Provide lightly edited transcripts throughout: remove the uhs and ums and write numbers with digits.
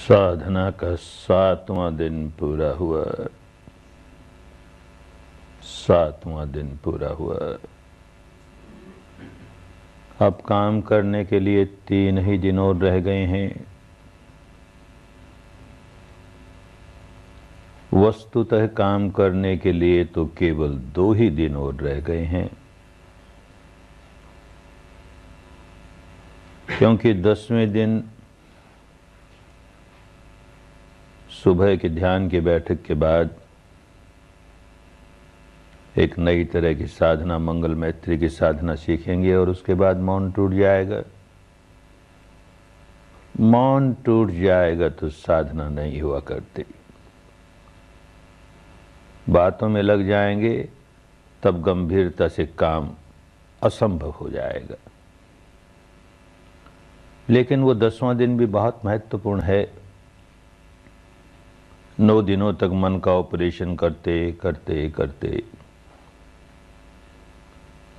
साधना का 7वां दिन पूरा हुआ। 7वां दिन पूरा हुआ। अब काम करने के लिए 3 ही दिन और रह गए हैं। वस्तुतः काम करने के लिए तो केवल 2 ही दिन और रह गए हैं, क्योंकि 10वें दिन सुबह के ध्यान की बैठक के बाद एक नई तरह की साधना, मंगल मैत्री की साधना सीखेंगे और उसके बाद मौन टूट जाएगा। मौन टूट जाएगा तो साधना नहीं हुआ करती। बातों में लग जाएंगे तब गंभीरता से काम असंभव हो जाएगा। लेकिन वो 10वां दिन भी बहुत महत्वपूर्ण है। 9 दिनों तक मन का ऑपरेशन करते करते करते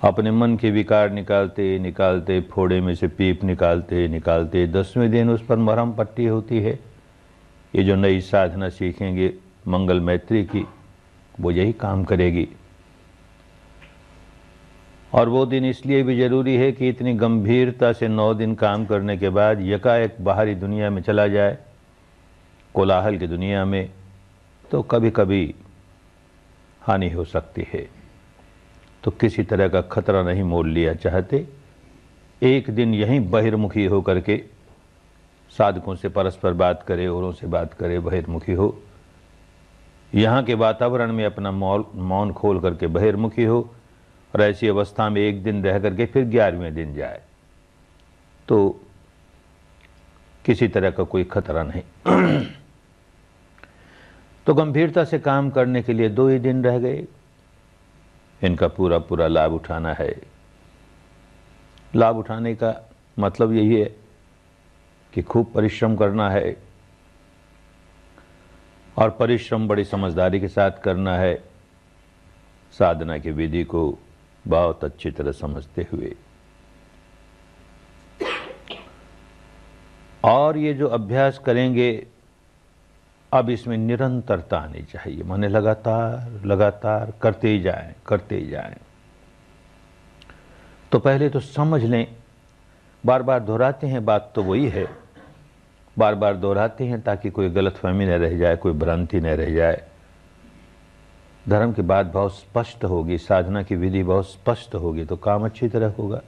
अपने मन के विकार निकालते निकालते, फोड़े में से पीप निकालते निकालते 10वें दिन उस पर मरहम पट्टी होती है। ये जो नई साधना सीखेंगे मंगल मैत्री की, वो यही काम करेगी। और वो दिन इसलिए भी जरूरी है कि इतनी गंभीरता से 9 दिन काम करने के बाद यकाएक बाहरी दुनिया में चला जाए, कोलाहल की दुनिया में, तो कभी कभी हानि हो सकती है। तो किसी तरह का खतरा नहीं मोल लिया चाहते। एक दिन यहीं बहिर्मुखी होकर के साधकों से परस्पर बात करे, औरों से बात करे, बहिर्मुखी हो। यहाँ के वातावरण में अपना मौन खोल करके बहिर्मुखी हो और ऐसी अवस्था में एक दिन रह करके फिर 11वें दिन जाए, तो किसी तरह का कोई खतरा नहीं। तो गंभीरता से काम करने के लिए 2 ही दिन रह गए। इनका पूरा पूरा लाभ उठाना है। लाभ उठाने का मतलब यही है कि खूब परिश्रम करना है, और परिश्रम बड़ी समझदारी के साथ करना है, साधना की विधि को बहुत अच्छी तरह समझते हुए। और ये जो अभ्यास करेंगे, अब इसमें निरंतरता आनी चाहिए, माने लगातार लगातार करते ही जाएं, करते ही जाएं। तो पहले तो समझ लें, बार बार दोहराते हैं, बात तो वही है, बार बार दोहराते हैं ताकि कोई गलतफहमी न रह जाए, कोई भ्रांति न रह जाए। धर्म की बात बहुत स्पष्ट होगी, साधना की विधि बहुत स्पष्ट होगी, तो काम अच्छी तरह होगा।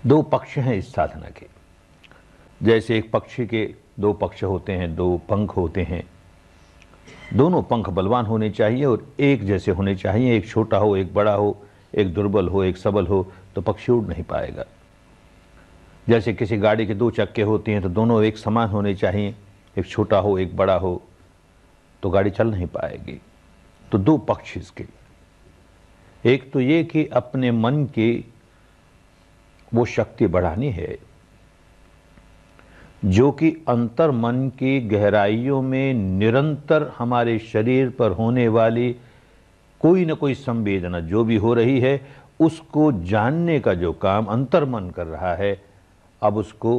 2 पक्ष हैं इस साधना के। जैसे एक पक्षी के 2 पक्ष होते हैं, 2 पंख होते हैं। दोनों पंख बलवान होने चाहिए और एक जैसे होने चाहिए। एक छोटा हो, एक बड़ा हो, एक दुर्बल हो, एक सबल हो, तो पक्षी उड़ नहीं पाएगा। जैसे किसी गाड़ी के 2 चक्के होते हैं तो दोनों एक समान होने चाहिए। एक छोटा हो, एक बड़ा हो, तो गाड़ी चल नहीं पाएगी। तो 2 पक्ष इसके। एक तो ये कि अपने मन की वो शक्ति बढ़ानी है जो कि अंतर मन की गहराइयों में निरंतर हमारे शरीर पर होने वाली कोई न कोई संवेदना जो भी हो रही है, उसको जानने का जो काम अंतर मन कर रहा है, अब उसको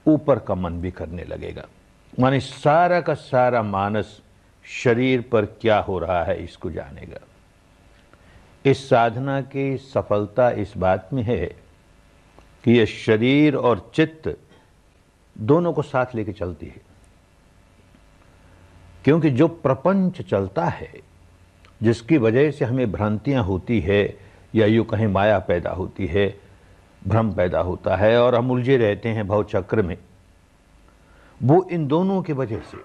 ऊपर का मन भी करने लगेगा। माने सारा का सारा मानस शरीर पर क्या हो रहा है इसको जानेगा। इस साधना की सफलता इस बात में है कि यह शरीर और चित्त दोनों को साथ लेके चलती है। क्योंकि जो प्रपंच चलता है, जिसकी वजह से हमें भ्रांतियां होती है, या यूं कहें माया पैदा होती है, भ्रम पैदा होता है और हम उलझे रहते हैं भव चक्र में, वो इन दोनों की वजह से,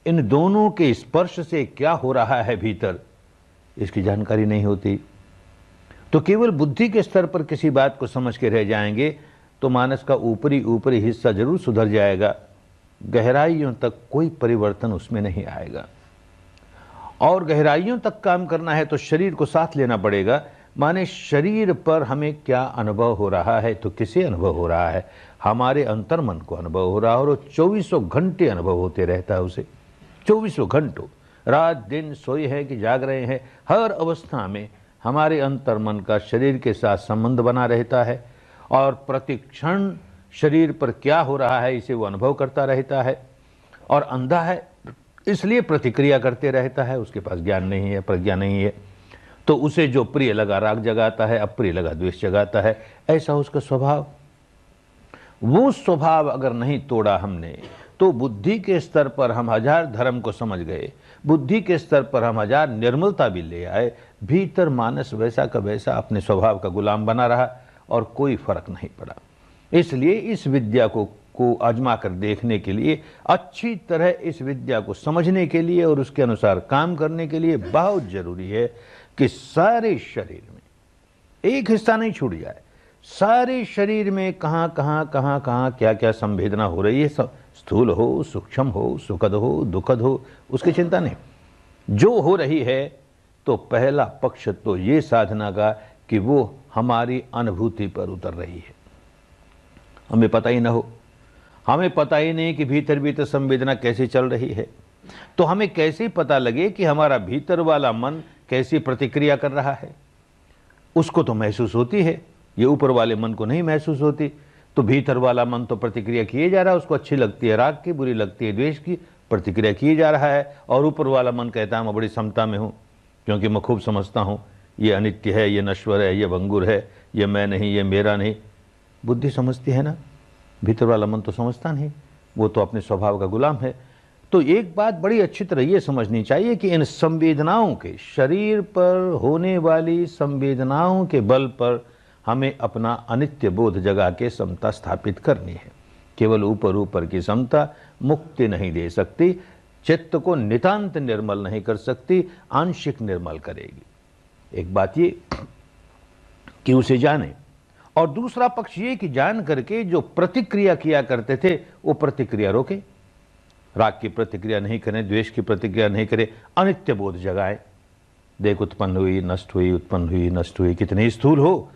इन दोनों के स्पर्श से क्या हो रहा है भीतर, इसकी जानकारी नहीं होती। तो केवल बुद्धि के स्तर पर किसी बात को समझ के रह जाएंगे तो मानस का ऊपरी हिस्सा जरूर सुधर जाएगा, गहराइयों तक कोई परिवर्तन उसमें नहीं आएगा। और गहराइयों तक काम करना है तो शरीर को साथ लेना पड़ेगा। माने शरीर पर हमें क्या अनुभव हो रहा है, तो किसे अनुभव हो रहा है? हमारे अंतर्मन को अनुभव हो रहा है, और वो 24 घंटे अनुभव होते रहता है उसे। 24 घंटों, रात दिन सोए हैं कि जाग रहे हैं, हर अवस्था में हमारे अंतर्मन का शरीर के साथ संबंध बना रहता है। और प्रतिक्षण शरीर पर क्या हो रहा है इसे वो अनुभव करता रहता है, और अंधा है इसलिए प्रतिक्रिया करते रहता है, उसके पास ज्ञान नहीं है, प्रज्ञा नहीं है। तो उसे जो प्रिय लगा राग जगाता है, अप्रिय लगा द्वेष जगाता है, ऐसा उसका स्वभाव। वो स्वभाव अगर नहीं तोड़ा हमने तो बुद्धि के स्तर पर हम हजार धर्म को समझ गए, बुद्धि के स्तर पर हम हजार निर्मलता भी ले आए, भीतर मानस वैसा का वैसा अपने स्वभाव का गुलाम बना रहा और कोई फर्क नहीं पड़ा। इसलिए इस विद्या को आजमा कर देखने के लिए, अच्छी तरह इस विद्या को समझने के लिए और उसके अनुसार काम करने के लिए बहुत जरूरी है कि सारे शरीर में एक हिस्सा नहीं छूट जाए। सारे शरीर में कहाँ कहाँ क्या क्या संवेदना हो रही है, स्थूल हो, सूक्ष्म हो, सुखद हो, दुखद हो, उसकी चिंता नहीं, जो हो रही है। तो पहला पक्ष तो ये साधना का कि वो हमारी अनुभूति पर उतर रही है। हमें पता ही ना हो, हमें पता ही नहीं कि भीतर भीतर संवेदना कैसी चल रही है, तो हमें कैसे पता लगे कि हमारा भीतर वाला मन कैसी प्रतिक्रिया कर रहा है। उसको तो महसूस होती है, ये ऊपर वाले मन को नहीं महसूस होती। तो भीतर वाला मन तो प्रतिक्रिया किए जा रहा है, उसको अच्छी लगती है राग की, बुरी लगती है द्वेष की, प्रतिक्रिया किए जा रहा है। और ऊपर वाला मन कहता है मैं बड़ी समता में हूँ, क्योंकि मैं खूब समझता हूँ ये अनित्य है, ये नश्वर है, ये भंगुर है, ये मैं नहीं, ये मेरा नहीं। बुद्धि समझती है ना, भीतर वाला मन तो समझता नहीं, वो तो अपने स्वभाव का गुलाम है। तो एक बात बड़ी अच्छी तरह ये समझनी चाहिए कि इन संवेदनाओं के, शरीर पर होने वाली संवेदनाओं के बल पर हमें अपना अनित्य बोध जगा के समता स्थापित करनी है। केवल ऊपर ऊपर की समता मुक्ति नहीं दे सकती, चित्त को नितांत निर्मल नहीं कर सकती, आंशिक निर्मल करेगी। एक बात ये कि उसे जाने, और दूसरा पक्ष ये कि जान करके जो प्रतिक्रिया किया करते थे वो प्रतिक्रिया रोके, राग की प्रतिक्रिया नहीं करें, द्वेष की प्रतिक्रिया नहीं करें, अनित्य बोध जगाए। देख उत्पन्न हुई, नष्ट हुई, उत्पन्न हुई, नष्ट हुई, कितनी स्थूल हो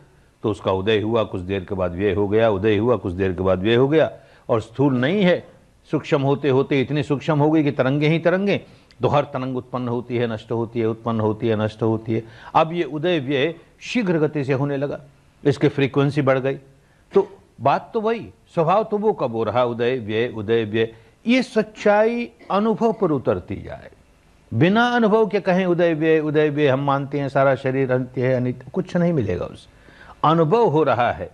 तो उसका उदय हुआ, कुछ देर के बाद व्यय हो गया, उदय हुआ, कुछ देर के बाद व्यय हो गया। और स्थूल नहीं है, सूक्ष्म होते होते इतनी सूक्ष्म हो गई कि तरंगे ही तरंगे, तो हर तरंग उत्पन्न होती है, नष्ट होती है, उत्पन्न होती है, नष्ट होती है। अब ये उदय व्यय शीघ्र गति से होने लगा, इसकी फ्रीक्वेंसी बढ़ गई। तो बात तो वही, स्वभाव तो वो कब हो रहा, उदय व्यय, उदय व्यय। ये सच्चाई अनुभव पर उतरती जाए, बिना अनुभव के कहें उदय व्यय, उदय व्यय, हम मानते हैं सारा शरीर अनित्य है, अनित्य, कुछ नहीं मिलेगा उससे। अनुभव हो रहा है,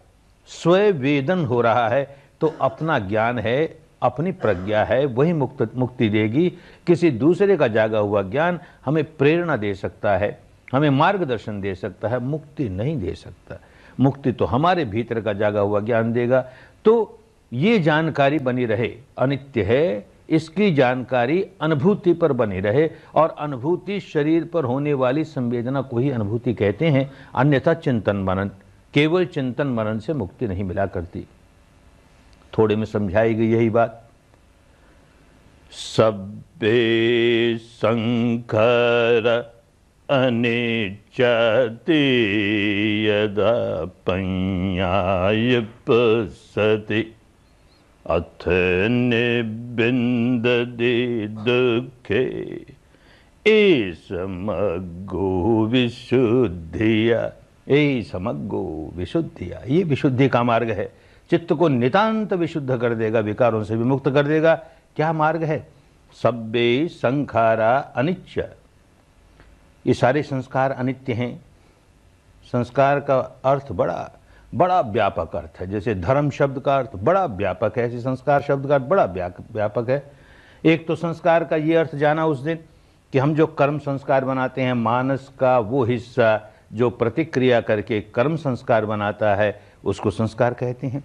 स्वयं वेदन हो रहा है, तो अपना ज्ञान है, अपनी प्रज्ञा है, वही मुक्ति देगी। किसी दूसरे का जागा हुआ ज्ञान हमें प्रेरणा दे सकता है, हमें मार्गदर्शन दे सकता है, मुक्ति नहीं दे सकता। मुक्ति तो हमारे भीतर का जागा हुआ ज्ञान देगा। तो ये जानकारी बनी रहे, अनित्य है, इसकी जानकारी अनुभूति पर बनी रहे, और अनुभूति शरीर पर होने वाली संवेदना को ही अनुभूति कहते हैं। अन्यथा चिंतन मनन, केवल चिंतन मनन से मुक्ति नहीं मिला करती। थोड़े में समझाई गई यही बात। सब्बे संखर अनिच्चति यदा पंयायपसति अथ निबिन्दति दुःखे समग्गो विशुद्धिया। समग्गो विशुद्धिया, ये विशुद्धि का मार्ग है, चित्त को नितांत विशुद्ध कर देगा, विकारों से विमुक्त कर देगा। क्या मार्ग है? सब्बे संखारा अनिच्च, ये सारे संस्कार अनित्य हैं। संस्कार का अर्थ बड़ा बड़ा व्यापक अर्थ है। जैसे धर्म शब्द का अर्थ बड़ा व्यापक है, ऐसे संस्कार शब्द का अर्थ बड़ा व्यापक है। एक तो संस्कार का ये अर्थ जाना उस दिन कि हम जो कर्म संस्कार बनाते हैं, मानस का वो हिस्सा जो प्रतिक्रिया करके कर्म संस्कार बनाता है, उसको संस्कार कहते हैं।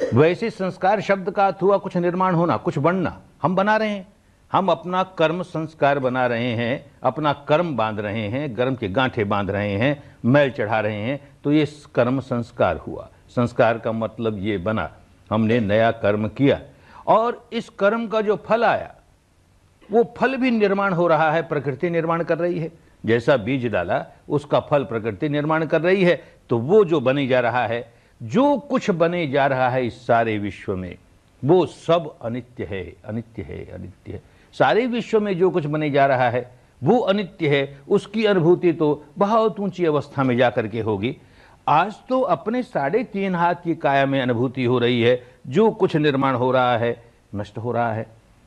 वैसे संस्कार शब्द का अर्थ हुआ कुछ निर्माण होना, कुछ बनना। हम बना रहे हैं, हम अपना कर्म संस्कार बना रहे हैं, अपना कर्म बांध रहे हैं, कर्म के गांठे बांध रहे हैं, मैल चढ़ा रहे हैं, तो ये कर्म संस्कार हुआ। संस्कार का मतलब ये बना, हमने नया कर्म किया, और इस कर्म का जो फल आया वो फल भी निर्माण हो रहा है, प्रकृति निर्माण कर रही है। जैसा बीज डाला उसका फल प्रकृति निर्माण कर रही है। तो वो जो बने जा रहा है, जो कुछ बने जा रहा है इस सारे विश्व में, वो सब अनित्य है, अनित्य है, अनित्य है। सारे विश्व में जो कुछ बने जा रहा है वो अनित्य है। उसकी अनुभूति तो बहुत ऊंची अवस्था में जाकर के होगी। आज तो अपने 3.5 हाथ की काया में अनुभूति हो रही है। जो कुछ निर्माण हो रहा है नष्ट हो रहा है,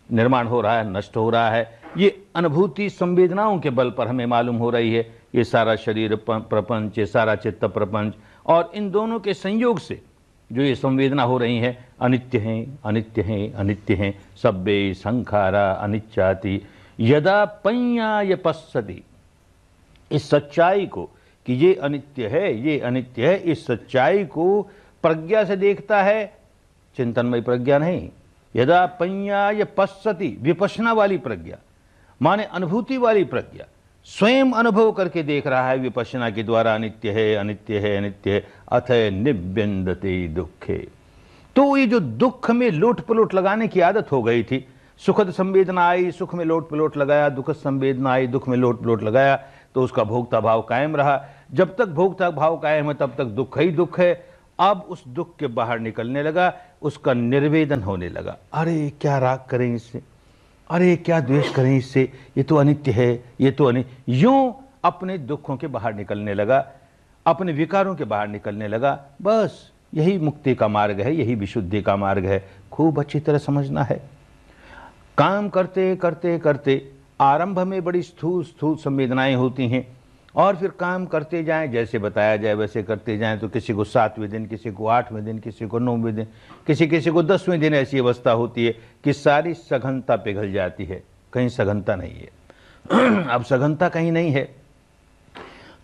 निर्माण हो रहा है नष्ट हो रहा है। ये अनुभूति संवेदनाओं के बल पर हमें मालूम हो रही है। ये सारा शरीर प्रपंच, ये सारा चित्त प्रपंच, और इन दोनों के संयोग से जो ये संवेदना हो रही है अनित्य हैं, अनित्य हैं, अनित्य हैं। सब्बे संखारा अनिच्चाति यदा पंयाय पश्यति। इस सच्चाई को कि ये अनित्य है, ये अनित्य है, इस सच्चाई को प्रज्ञा से देखता है, चिंतनमय प्रज्ञा नहीं। यदा पंयाय पश्यति, विपश्यना वाली प्रज्ञा, माने अनुभूति वाली प्रज्ञा, स्वयं अनुभव करके देख रहा है विपश्यना के द्वारा अनित्य है, अनित्य है, अनित्य है। अथ निव्यंदते दुखे। तो ये जो दुख में लोट पलोट लगाने की आदत हो गई थी, सुखद संवेदना आई, सुख में लोट पलोट लगाया, दुखद संवेदना आई, दुख में लोट पलोट लगाया, तो उसका भोक्ता भाव कायम रहा। जब तक भोक्ता भाव कायम है तब तक दुख ही दुख है। अब उस दुख के बाहर निकलने लगा, उसका निर्वेदन होने लगा। अरे क्या राग करें इससे, अरे क्या द्वेष करें इससे, ये तो अनित्य है, ये तो अनित्य। यूं अपने दुखों के बाहर निकलने लगा, अपने विकारों के बाहर निकलने लगा। बस यही मुक्ति का मार्ग है, यही विशुद्धि का मार्ग है। खूब अच्छी तरह समझना है। काम करते करते करते आरंभ में बड़ी स्थूल स्थूल संवेदनाएं होती हैं, और फिर काम करते जाएं, जैसे बताया जाए वैसे करते जाएं, तो किसी को 7वें दिन, किसी को 8वें दिन, किसी को 9वें दिन, किसी को 10वें दिन ऐसी अवस्था होती है कि सारी सघनता पिघल जाती है। कहीं सघनता नहीं है। अब सघनता कहीं नहीं है,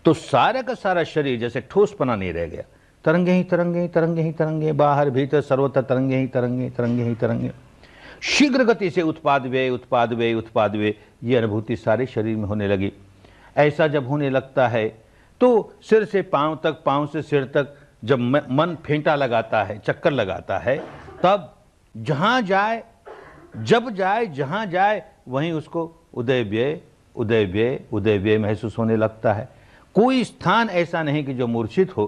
तो सारा का सारा शरीर जैसे ठोसपना नहीं रह गया। तरंगे ही तरंगे, तरंगे ही तरंगे, बाहर भीतर सर्वत्र तरंगे ही तरंगे, तरंगे ही तरंगे। शीघ्र गति से उत्पाद व्यय, उत्पाद व्यय, उत्पाद व्यय, ये अनुभूति सारे शरीर में होने लगी। ऐसा जब होने लगता है तो सिर से पांव तक, पांव से सिर तक जब मन फेंटा लगाता है, चक्कर लगाता है, तब जहां जाए, जब जाए, जहां जाए, वहीं उसको उदय व्यय, उदय व्यय, उदय व्यय महसूस होने लगता है। कोई स्थान ऐसा नहीं कि जो मूर्छित हो,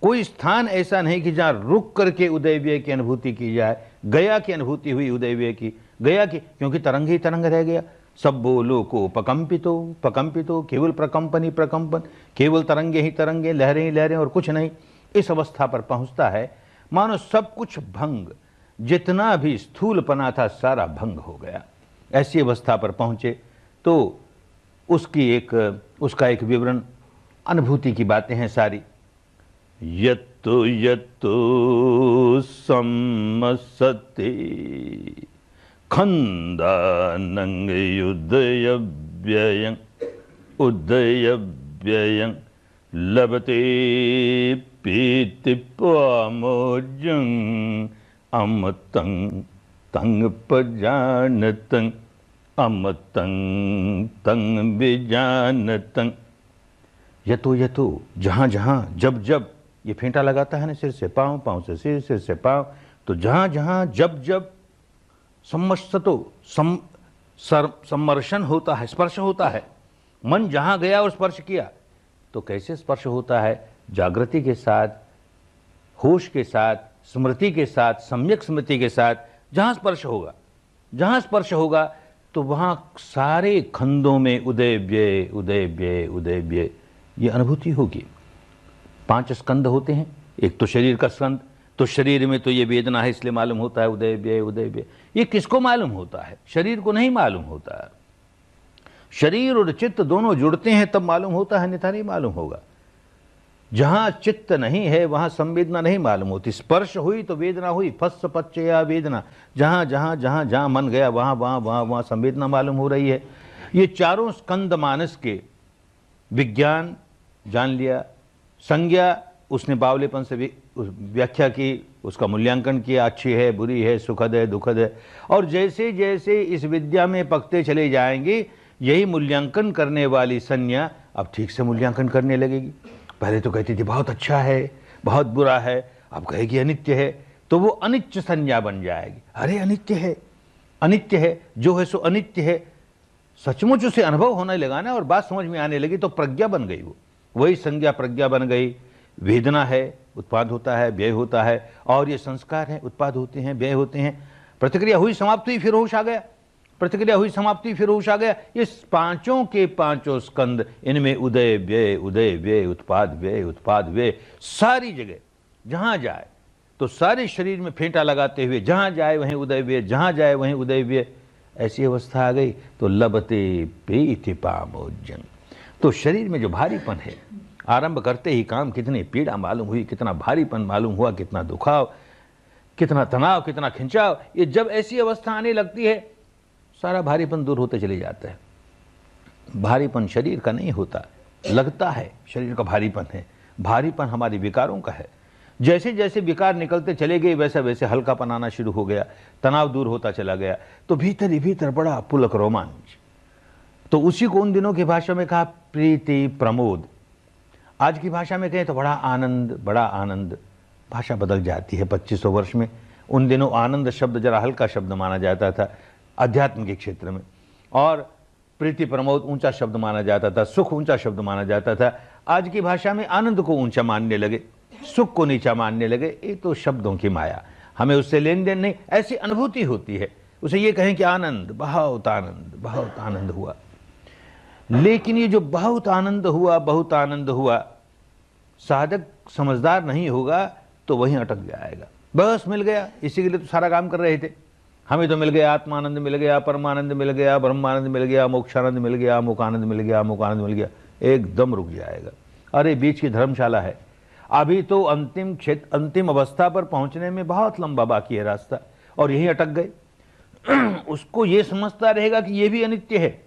कोई स्थान ऐसा नहीं कि जहां रुक करके उदय व्यय की अनुभूति की जाए। गया की अनुभूति हुई उदय व्यय की, गया की, क्योंकि तरंग ही तरंग रह गया। सब्बो लोको पकंपितो पकंपितो, केवल प्रकंपन ही प्रकंपन, केवल तरंगे ही तरंगे, लहरें ही लहरें, और कुछ नहीं। इस अवस्था पर पहुंचता है मानो सब कुछ भंग, जितना भी स्थूलपना था सारा भंग हो गया। ऐसी अवस्था पर पहुंचे तो उसका एक विवरण, अनुभूति की बातें हैं सारी। यत्तो यत्तो सम्मसते खंदानंग उदयव्ययं, उदयव्ययं लभते पीतिपामोजं अमतं तं पजानतं, अमतं तं विजानतं। यतो यतो, जहाँ जहाँ, जब जब, ये फेंटा लगाता है ना, सिर से पाँव, पाँव से सिर, सिर से पाँव, तो जहाँ जहाँ, जब जब सम्मसतो, सम्मर्शन होता है, स्पर्श होता है, मन जहाँ गया और स्पर्श किया, तो कैसे स्पर्श होता है? जागृति के साथ, होश के साथ, स्मृति के साथ, सम्यक स्मृति के साथ जहाँ स्पर्श होगा, जहाँ स्पर्श होगा, तो वहाँ सारे खंडों में उदय व्यय, उदय व्यय, उदय व्यय, ये अनुभूति होगी। 5 स्कंद होते हैं, एक तो शरीर का स्कंद, तो शरीर में तो ये वेदना है इसलिए मालूम होता है उदय व्यय, उदय व्यय। ये किसको मालूम होता है? शरीर को नहीं मालूम होता है। शरीर और चित्त दोनों जुड़ते हैं तब मालूम होता है, अन्यथा नहीं मालूम होगा। जहां चित्त नहीं है वहां संवेदना नहीं मालूम होती। स्पर्श हुई तो वेदना हुई, फस पच्चया वेदना। जहां जहां जहां जहां मन गया वहां वहां वहां वहां संवेदना मालूम हो रही है। ये चारों स्कंद मानस के विज्ञान जान लिया, संज्ञा उसने बावलेपन से व्याख्या की, उसका मूल्यांकन किया, अच्छी है, बुरी है, सुखद है, दुखद है। और जैसे जैसे इस विद्या में पकते चले जाएंगे, यही मूल्यांकन करने वाली संज्ञा अब ठीक से मूल्यांकन करने लगेगी। पहले तो कहती थी बहुत अच्छा है, बहुत बुरा है, अब कहेगी अनित्य है, तो वो अनित्य संज्ञा बन जाएगी। अरे अनित्य है, अनित्य है, जो है सो अनित्य है। सचमुच उसे अनुभव होने लगा ना, और बात समझ में आने लगी, तो प्रज्ञा बन गई। वो वही संज्ञा प्रज्ञा बन गई। वेदना है, उत्पाद होता है, व्यय होता है, और ये संस्कार है, उत्पाद होते हैं, व्यय होते हैं। प्रतिक्रिया हुई, समाप्त हुई, फिर होश आ गया। प्रतिक्रिया हुई, समाप्ति, फिर होश आ गया। ये पांचों के पांचों स्कंद, इनमें उदय व्यय, उत्पाद व्यय, सारी जगह जहां जाए तो सारे शरीर में फेंटा लगाते हुए जहां जाए वहीं उदय व्यय, जहां जाए वहीं उदय व्यय। ऐसी अवस्था आ गई तो लबते पीति पामोजन। तो शरीर में जो भारीपन है, आरंभ करते ही काम कितनी पीड़ा मालूम हुई, कितना भारीपन मालूम हुआ, कितना दुखाव, कितना तनाव, कितना खिंचाव, ये जब ऐसी अवस्था आने लगती है सारा भारीपन दूर होते चले जाता है। भारीपन शरीर का नहीं होता, लगता है शरीर का भारीपन है, भारीपन हमारे विकारों का है। जैसे जैसे विकार निकलते चले गए वैसा वैसे हल्कापन आना शुरू हो गया, तनाव दूर होता चला गया, तो भीतर ही भीतर बड़ा पुलक रोमांच। तो उसी को उन दिनों की भाषा में कहा प्रीति प्रमोद। आज की भाषा में कहें तो बड़ा आनंद। भाषा बदल जाती है 2500 वर्ष में। उन दिनों आनंद शब्द जरा हल्का शब्द माना जाता था अध्यात्म के क्षेत्र में, और प्रीति प्रमोद ऊंचा शब्द माना जाता था, सुख ऊंचा शब्द माना जाता था। आज की भाषा में आनंद को ऊंचा मानने लगे, सुख को नीचा मानने लगे। ये तो शब्दों की माया, हमें उससे लेन देन नहीं, ऐसी अनुभूति होती है। उसे ये कहें कि आनंद, बहुत आनंद हुआ। लेकिन ये जो बहुत आनंद हुआ, साधक समझदार नहीं होगा तो वहीं अटक जाएगा। बस मिल गया, इसी के लिए तो सारा काम कर रहे थे। हमें तो मिल गया, आत्मानंद मिल गया, परमानंद मिल गया, ब्रह्मानंद मिल गया, मोक्षानंद मिल गया, मोकानंद मिल गया, मोकानंद मिल गया, एकदम रुक जाएगा। अरे बीच की धर्मशाला है, अभी तो अंतिम अवस्था पर पहुंचने में बहुत लंबा बाकी है रास्ता, और यहीं अटक गए। उसको ये समझता रहेगा कि ये भी अनित्य है,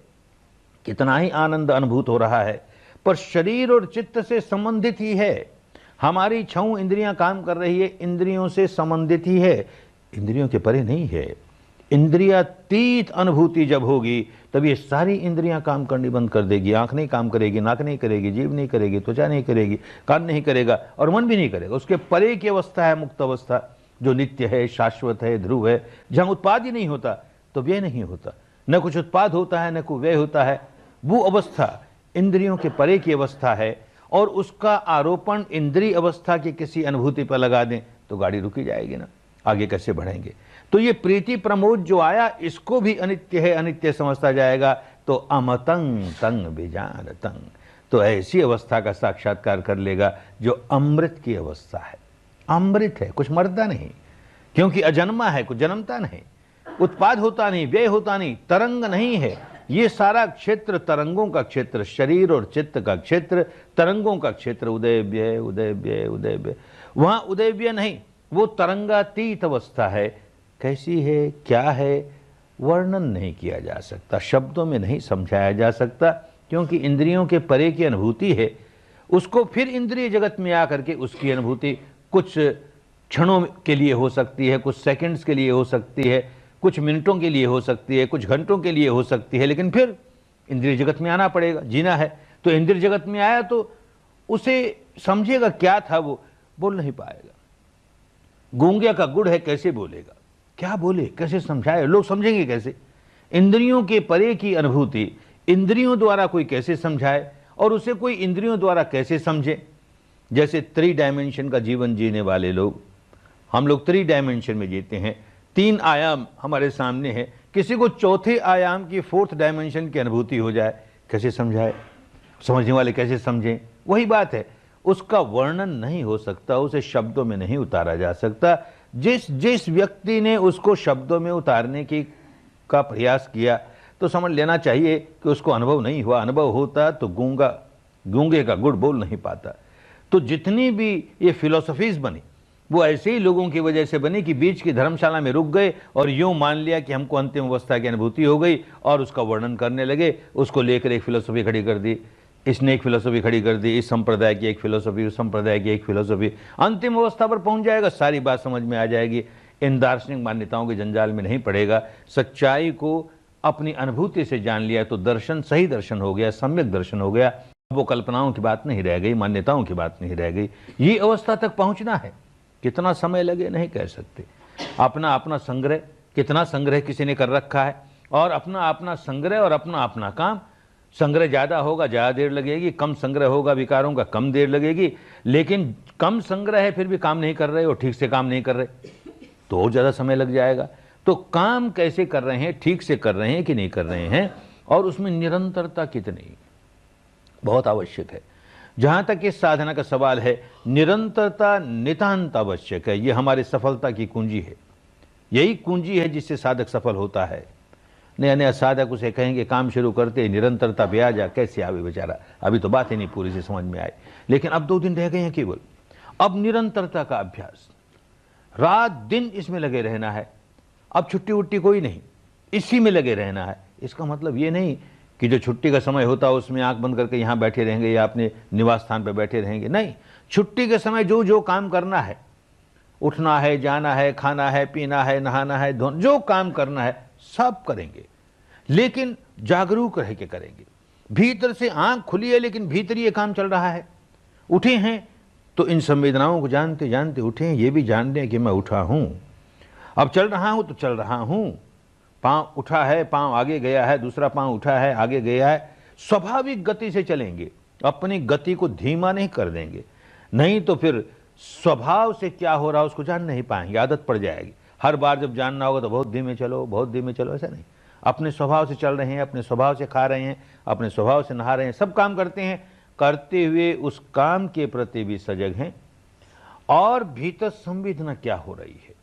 कितना ही आनंद अनुभूत हो रहा है, पर शरीर और चित्त से संबंधित ही है। हमारी 6 इंद्रियां काम कर रही है, इंद्रियों से संबंधित ही है, इंद्रियों के परे नहीं है। इंद्रियातीत अनुभूति जब होगी तब ये सारी इंद्रियां काम करनी बंद कर देगी। आंख नहीं काम करेगी, नाक नहीं करेगी, जीभ नहीं करेगी, त्वचा नहीं करेगी, कान नहीं करेगा, और मन भी नहीं करेगा। उसके परे की अवस्था है मुक्त अवस्था, जो नित्य है, शाश्वत है, ध्रुव है, जहां उत्पाद ही नहीं होता तो व्यय नहीं होता, न कुछ उत्पाद होता है न कोई व्यय होता है। वो अवस्था इंद्रियों के परे की अवस्था है, और उसका आरोपण इंद्रिय अवस्था की किसी अनुभूति पर लगा दें तो गाड़ी रुकी जाएगी ना, आगे कैसे बढ़ेंगे। तो ये प्रीति प्रमोद जो आया, इसको भी अनित्य है, अनित्य समझता जाएगा, तो अमतंग तंग बीजानतंग, तो ऐसी अवस्था का साक्षात्कार कर लेगा जो अमृत की अवस्था है। अमृत है, कुछ मरता नहीं, क्योंकि अजन्मा है, कुछ जन्मता नहीं, उत्पाद होता नहीं, व्यय होता नहीं, तरंग नहीं है। ये सारा क्षेत्र तरंगों का क्षेत्र, शरीर और चित्त का क्षेत्र, तरंगों का क्षेत्र, उदय व्यय। वहां उदय व्यय नहीं, वो तरंगातीत अवस्था है। कैसी है, क्या है, वर्णन नहीं किया जा सकता, शब्दों में नहीं समझाया जा सकता, क्योंकि इंद्रियों के परे की अनुभूति है। उसको फिर इंद्रिय जगत में आकर के उसकी अनुभूति कुछ क्षणों के लिए हो सकती है, कुछ सेकंड्स के लिए हो सकती है, कुछ मिनटों के लिए हो सकती है, कुछ घंटों के लिए हो सकती है, लेकिन फिर इंद्रिय जगत में आना पड़ेगा। जीना है तो इंद्रिय जगत में आया तो उसे समझेगा क्या था, वो बोल नहीं पाएगा। गूंगे का गुड़ है, कैसे बोलेगा, क्या बोले, कैसे समझाए, लोग समझेंगे कैसे। इंद्रियों के परे की अनुभूति इंद्रियों द्वारा कोई कैसे समझाए, और उसे कोई इंद्रियों द्वारा कैसे समझे। जैसे 3 डायमेंशन का जीवन जीने वाले लोग, हम लोग 3 डायमेंशन में जीते हैं, 3 आयाम हमारे सामने है। किसी को चौथे आयाम की 4th डायमेंशन की अनुभूति हो जाए, कैसे समझाए, समझने वाले कैसे समझें। वही बात है, उसका वर्णन नहीं हो सकता, उसे शब्दों में नहीं उतारा जा सकता। जिस व्यक्ति ने उसको शब्दों में उतारने का प्रयास किया तो समझ लेना चाहिए कि उसको अनुभव नहीं हुआ। अनुभव होता तो गूंगे का गुड़ बोल नहीं पाता। तो जितनी भी ये फिलोसफीज बनी वो ऐसे ही लोगों की वजह से बनी कि बीच की धर्मशाला में रुक गए और यूं मान लिया कि हमको अंतिम अवस्था की अनुभूति हो गई, और उसका वर्णन करने लगे। उसको लेकर एक फिलोसफी खड़ी कर दी, इसने एक फिलोसफी खड़ी कर दी, इस संप्रदाय की एक फिलोसफी, उस संप्रदाय की एक फिलोसफी। अंतिम अवस्था पर पहुंच जाएगा, सारी बात समझ में आ जाएगी, इन दार्शनिक मान्यताओं के जंजाल में नहीं पड़ेगा। सच्चाई को अपनी अनुभूति से जान लिया तो दर्शन सही दर्शन हो गया, सम्यक दर्शन हो गया। वो कल्पनाओं की बात नहीं रह गई, मान्यताओं की बात नहीं रह गई। ये अवस्था तक पहुंचना है, कितना समय लगे नहीं कह सकते। अपना अपना संग्रह, कितना संग्रह किसी ने कर रखा है, और अपना अपना संग्रह और अपना अपना काम। संग्रह ज़्यादा होगा ज़्यादा देर लगेगी, कम संग्रह होगा विकारों का कम देर लगेगी। लेकिन कम संग्रह है फिर भी काम नहीं कर रहे और ठीक से काम नहीं कर रहे तो और ज़्यादा समय लग जाएगा। तो काम कैसे कर रहे हैं, ठीक से कर रहे हैं कि नहीं कर रहे हैं, और उसमें निरंतरता कितनी, बहुत आवश्यक है। जहाँ तक इस साधना का सवाल है, निरंतरता नितांत आवश्यक है। ये हमारी सफलता की कुंजी है, यही कुंजी है जिससे साधक सफल होता है। नया नया साधक उसे कहेंगे काम शुरू करते निरंतरता पे आ जा, कैसे आवे बेचारा, अभी तो बात ही नहीं पूरी से समझ में आई। लेकिन अब 2 दिन रह गए हैं केवल, अब निरंतरता का अभ्यास, रात दिन इसमें लगे रहना है। अब छुट्टी वुट्टी कोई नहीं, इसी में लगे रहना है। इसका मतलब ये नहीं कि जो छुट्टी का समय होता है उसमें आंख बंद करके यहाँ बैठे रहेंगे या अपने निवास स्थान पर बैठे रहेंगे, नहीं। छुट्टी के समय जो जो काम करना है, उठना है, जाना है, खाना है, पीना है, नहाना है, धोना, जो काम करना है सब करेंगे, लेकिन जागरूक रह के करेंगे। भीतर से आंख खुली है लेकिन भीतर ये काम चल रहा है। उठे हैं तो इन संवेदनाओं को जानते जानते उठे हैं, ये भी जान लें कि मैं उठा हूं, अब चल रहा हूं तो चल रहा हूं। पांव उठा है, पांव आगे गया है, दूसरा पांव उठा है, आगे गया है। स्वाभाविक गति से चलेंगे, अपनी गति को धीमा नहीं कर देंगे, नहीं तो फिर स्वभाव से क्या हो रहा है उसको जान नहीं पाएंगे, आदत पड़ जाएगी। हर बार जब जानना होगा तो बहुत धीमे चलो, बहुत धीमे चलो, ऐसा नहीं। अपने स्वभाव से चल रहे हैं, अपने स्वभाव से खा रहे हैं, अपने स्वभाव से नहा रहे हैं, सब काम करते हैं, करते हुए उस काम के प्रति भी सजग हैं। और भीतर संवेदना क्या हो रही है,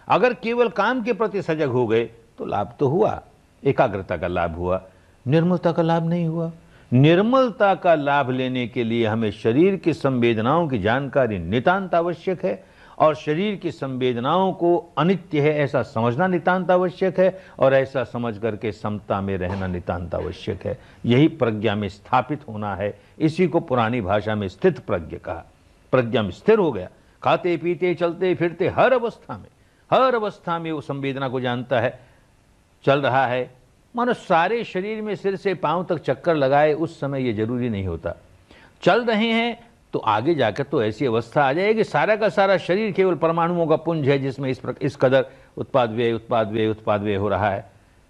अगर केवल काम के प्रति सजग हो गए तो लाभ तो हुआ, एकाग्रता का लाभ हुआ, निर्मलता का लाभ नहीं हुआ। निर्मलता का लाभ लेने के लिए हमें शरीर की संवेदनाओं की जानकारी नितांत आवश्यक है, और शरीर की संवेदनाओं को अनित्य है ऐसा समझना नितांत आवश्यक है, और ऐसा समझ करके समता में रहना नितांत आवश्यक है। यही प्रज्ञा में स्थापित होना है। इसी को पुरानी भाषा में स्थित प्रज्ञ कहा। प्रज्ञा में स्थिर हो गया, खाते पीते चलते फिरते हर अवस्था में वो संवेदना को जानता है। चल रहा है, मानो सारे शरीर में सिर से पांव तक चक्कर लगाए, उस समय ये जरूरी नहीं होता। चल रहे हैं तो आगे जाकर तो ऐसी अवस्था आ जाएगी सारा का सारा शरीर केवल परमाणुओं का पुंज है, जिसमें इस कदर उत्पाद व्यय हो रहा है।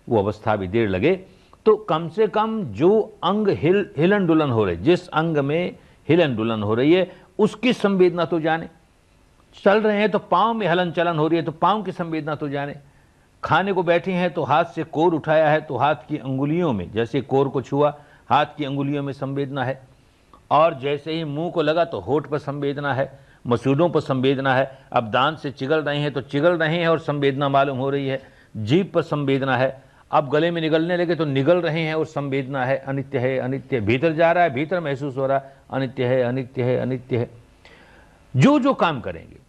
वो अवस्था भी देर लगे तो कम से कम जो अंग हिलन डुलन हो रहे, जिस अंग में हिलन डुलन हो रही है उसकी संवेदना तो जाने। चल रहे हैं तो पांव में हलन चलन हो रही है तो पांव की संवेदना तो जाने। खाने को बैठे हैं तो हाथ से कोर उठाया है तो हाथ की अंगुलियों में, जैसे कोर को छुआ, हाथ की अंगुलियों में संवेदना है। और जैसे ही मुंह को लगा तो होठ पर संवेदना है, मसूड़ों पर संवेदना है। अब दांत से चिगल रहे हैं तो चिगल रहे हैं और संवेदना मालूम हो रही है। जीभ पर संवेदना है, अब गले में निगलने लगे तो निगल रहे हैं और संवेदना है। अनित्य है, अनित्य है। भीतर जा रहा है, भीतर महसूस हो रहा है, अनित्य है, अनित्य है, अनित्य है। जो जो काम करेंगे,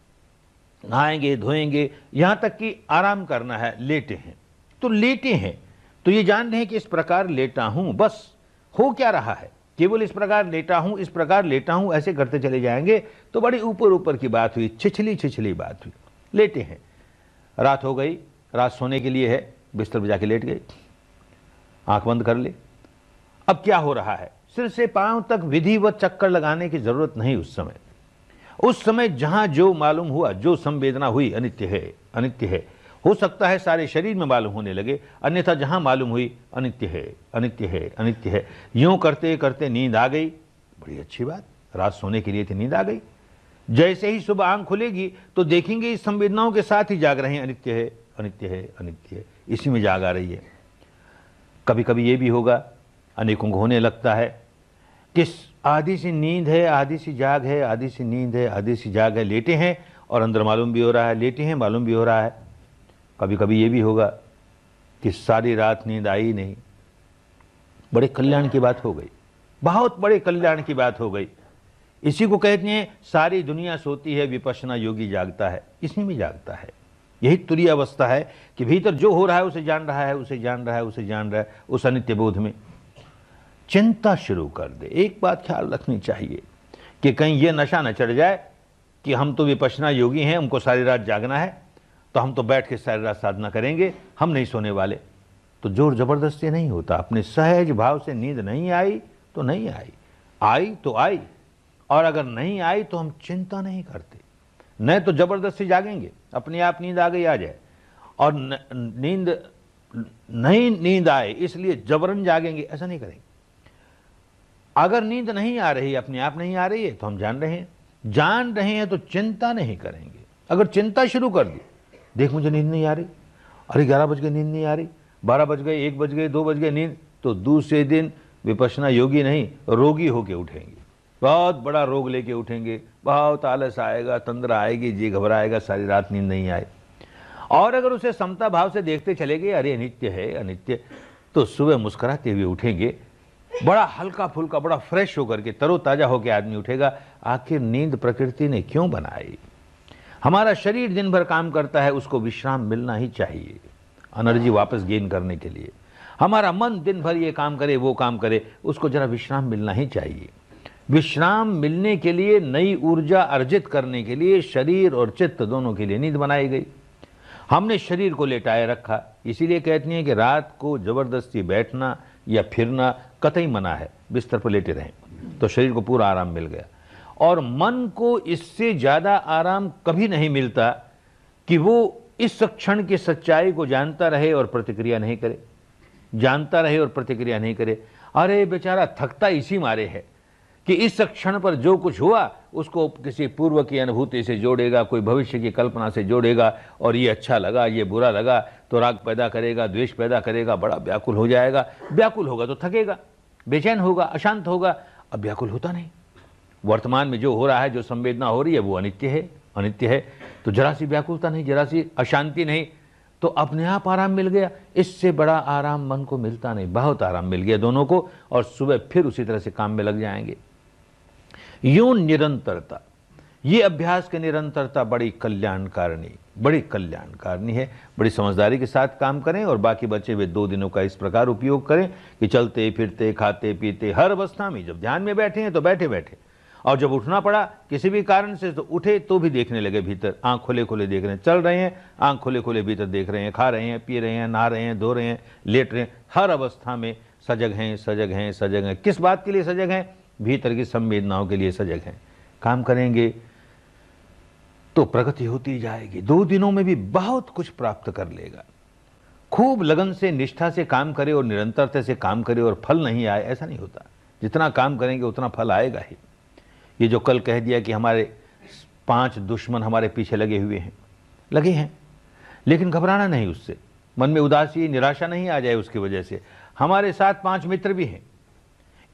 नहाएंगे, धोएंगे, यहां तक कि आराम करना है, लेटे हैं तो लेटे हैं तो ये जान रहे हैं कि इस प्रकार लेटा हूं, बस हो क्या रहा है, केवल इस प्रकार लेटा हूं, इस प्रकार लेटा हूं, ऐसे करते चले जाएंगे तो बड़ी ऊपर ऊपर की बात हुई, छिछली बात हुई। लेटे हैं, रात हो गई, रात सोने के लिए है, बिस्तर पर जाके लेट गए, आंख बंद कर ले। अब क्या हो रहा है, सिर से पांव तक विधिवत चक्कर लगाने की जरूरत नहीं। उस समय जहां जो मालूम हुआ, जो संवेदना हुई, अनित्य है, अनित्य है। हो सकता है सारे शरीर में मालूम होने लगे, अन्यथा जहां मालूम हुई अनित्य है, अनित्य है, अनित्य है। यूं करते करते नींद आ गई, बड़ी अच्छी बात, रात सोने के लिए थी, नींद आ गई। जैसे ही सुबह आंख खुलेगी तो देखेंगे इस संवेदनाओं के साथ ही जाग रहे हैं, अनित्य है, अनित्य है, अनित्य है, इसी में जाग आ रही है। कभी कभी ये भी होगा, अनेकों को होने लगता है कि आधी सी नींद है, आधी सी जाग है, आधी सी नींद है, आधी सी जाग है। लेटे हैं और अंदर मालूम भी हो रहा है, लेटे हैं मालूम भी हो रहा है। कभी कभी ये भी होगा कि सारी रात नींद आई ही नहीं। बड़े कल्याण की बात हो गई, बहुत बड़े कल्याण की बात हो गई। इसी को कहते हैं सारी दुनिया सोती है, विपश्यना योगी जागता है, इसी में जागता है। यही तुरीय अवस्था है कि भीतर जो हो रहा है उसे जान रहा है, उसे जान रहा है, उसे जान रहा है, उस अनित्य बोध में चिंता शुरू कर दे। एक बात ख्याल रखनी चाहिए कि कहीं ये नशा न चढ़ जाए कि हम तो विपश्यना योगी हैं, हमको सारी रात जागना है, तो हम तो बैठ के सारी रात साधना करेंगे, हम नहीं सोने वाले। तो जोर जबरदस्ती नहीं होता, अपने सहज भाव से नींद नहीं आई तो नहीं आई, आई तो आई, और अगर नहीं आई तो हम चिंता नहीं करते। नहीं तो जबरदस्ती जागेंगे, अपने आप नींद आ गई आ जाए, और नींद आए इसलिए जबरन जागेंगे, ऐसा नहीं करेंगे। अगर नींद नहीं आ रही, अपने आप नहीं आ रही है तो हम जान रहे हैं तो चिंता नहीं करेंगे। अगर चिंता शुरू कर दी, देख मुझे नींद नहीं आ रही, अरे 11 बज गए नींद नहीं आ रही, 12 बज गए, 1 बज गए, 2 बज गए नींद, तो दूसरे दिन विपश्यना योगी नहीं रोगी होके उठेंगे, बहुत बड़ा रोग लेके उठेंगे, बहुत आलस आएगा, तंद्रा आएगी, जी घबराएगा, सारी रात नींद नहीं आए। और अगर उसे समता भाव से देखते चले गए, अरे अनित्य है अनित्य, तो सुबह मुस्कुराते हुए उठेंगे, बड़ा हल्का फुल्का, बड़ा फ्रेश होकर के, तरोताजा होकर आदमी उठेगा। आखिर नींद प्रकृति ने क्यों बनाई? हमारा शरीर दिन भर काम करता है, उसको विश्राम मिलना ही चाहिए एनर्जी वापस गेन करने के लिए। हमारा मन दिन भर ये काम करे वो काम करे, उसको जरा विश्राम मिलना ही चाहिए। विश्राम मिलने के लिए, नई ऊर्जा अर्जित करने के लिए शरीर और चित्त दोनों के लिए नींद बनाई गई। हमने शरीर को लेटाए रखा, इसीलिए कहती हैं कि रात को जबरदस्ती बैठना या फिरना कतई मना है, बिस्तर पर लेटे रहें, तो शरीर को पूरा आराम मिल गया। और मन को इससे ज्यादा आराम कभी नहीं मिलता कि वो इस क्षण की सच्चाई को जानता रहे और प्रतिक्रिया नहीं करे, जानता रहे और प्रतिक्रिया नहीं करे। अरे बेचारा थकता इसी मारे है कि इस क्षण पर जो कुछ हुआ उसको किसी पूर्व की अनुभूति से जोड़ेगा, कोई भविष्य की कल्पना से जोड़ेगा, और ये अच्छा लगा, ये बुरा लगा, तो राग पैदा करेगा, द्वेष पैदा करेगा, बड़ा व्याकुल हो जाएगा। व्याकुल होगा तो थकेगा, बेचैन होगा, अशांत होगा। अब व्याकुल होता नहीं। वर्तमान में जो हो रहा है, जो संवेदना हो रही है, वो अनित्य है, अनित्य है, तो जरा सी व्याकुलता नहीं, जरा सी अशांति नहीं, तो अपने आप आराम मिल गया। इससे बड़ा आराम मन को मिलता नहीं, बहुत आराम मिल गया दोनों को, और सुबह फिर उसी तरह से काम में लग जाएंगे। यूं निरंतरता, ये अभ्यास की निरंतरता बड़ी कल्याणकारिणी है। बड़ी समझदारी के साथ काम करें और बाकी बचे हुए 2 दिनों का इस प्रकार उपयोग करें कि चलते फिरते, खाते पीते, हर अवस्था में, जब ध्यान में बैठे हैं तो बैठे बैठे, और जब उठना पड़ा किसी भी कारण से तो उठे तो भी देखने लगे भीतर, आंख खोले खोले देख रहे हैं, चल रहे हैं आंख खोले खोले भीतर देख रहे हैं, खा रहे हैं, पी रहे हैं, नहा रहे हैं, धो रहे हैं, लेट रहे हैं, हर अवस्था में सजग हैं, सजग हैं, सजग हैं। किस बात के लिए सजग हैं? भीतर की संवेदनाओं के लिए सजग हैं। काम करेंगे तो प्रगति होती जाएगी, 2 दिनों में भी बहुत कुछ प्राप्त कर लेगा। खूब लगन से, निष्ठा से काम करे और निरंतरता से काम करे और फल नहीं आए, ऐसा नहीं होता। जितना काम करेंगे उतना फल आएगा ही। ये जो कल कह दिया कि हमारे 5 दुश्मन हमारे पीछे लगे हुए हैं, लगे हैं, लेकिन घबराना नहीं उससे, मन में उदासी निराशा नहीं आ जाए उसकी वजह से। हमारे साथ 5 मित्र भी हैं,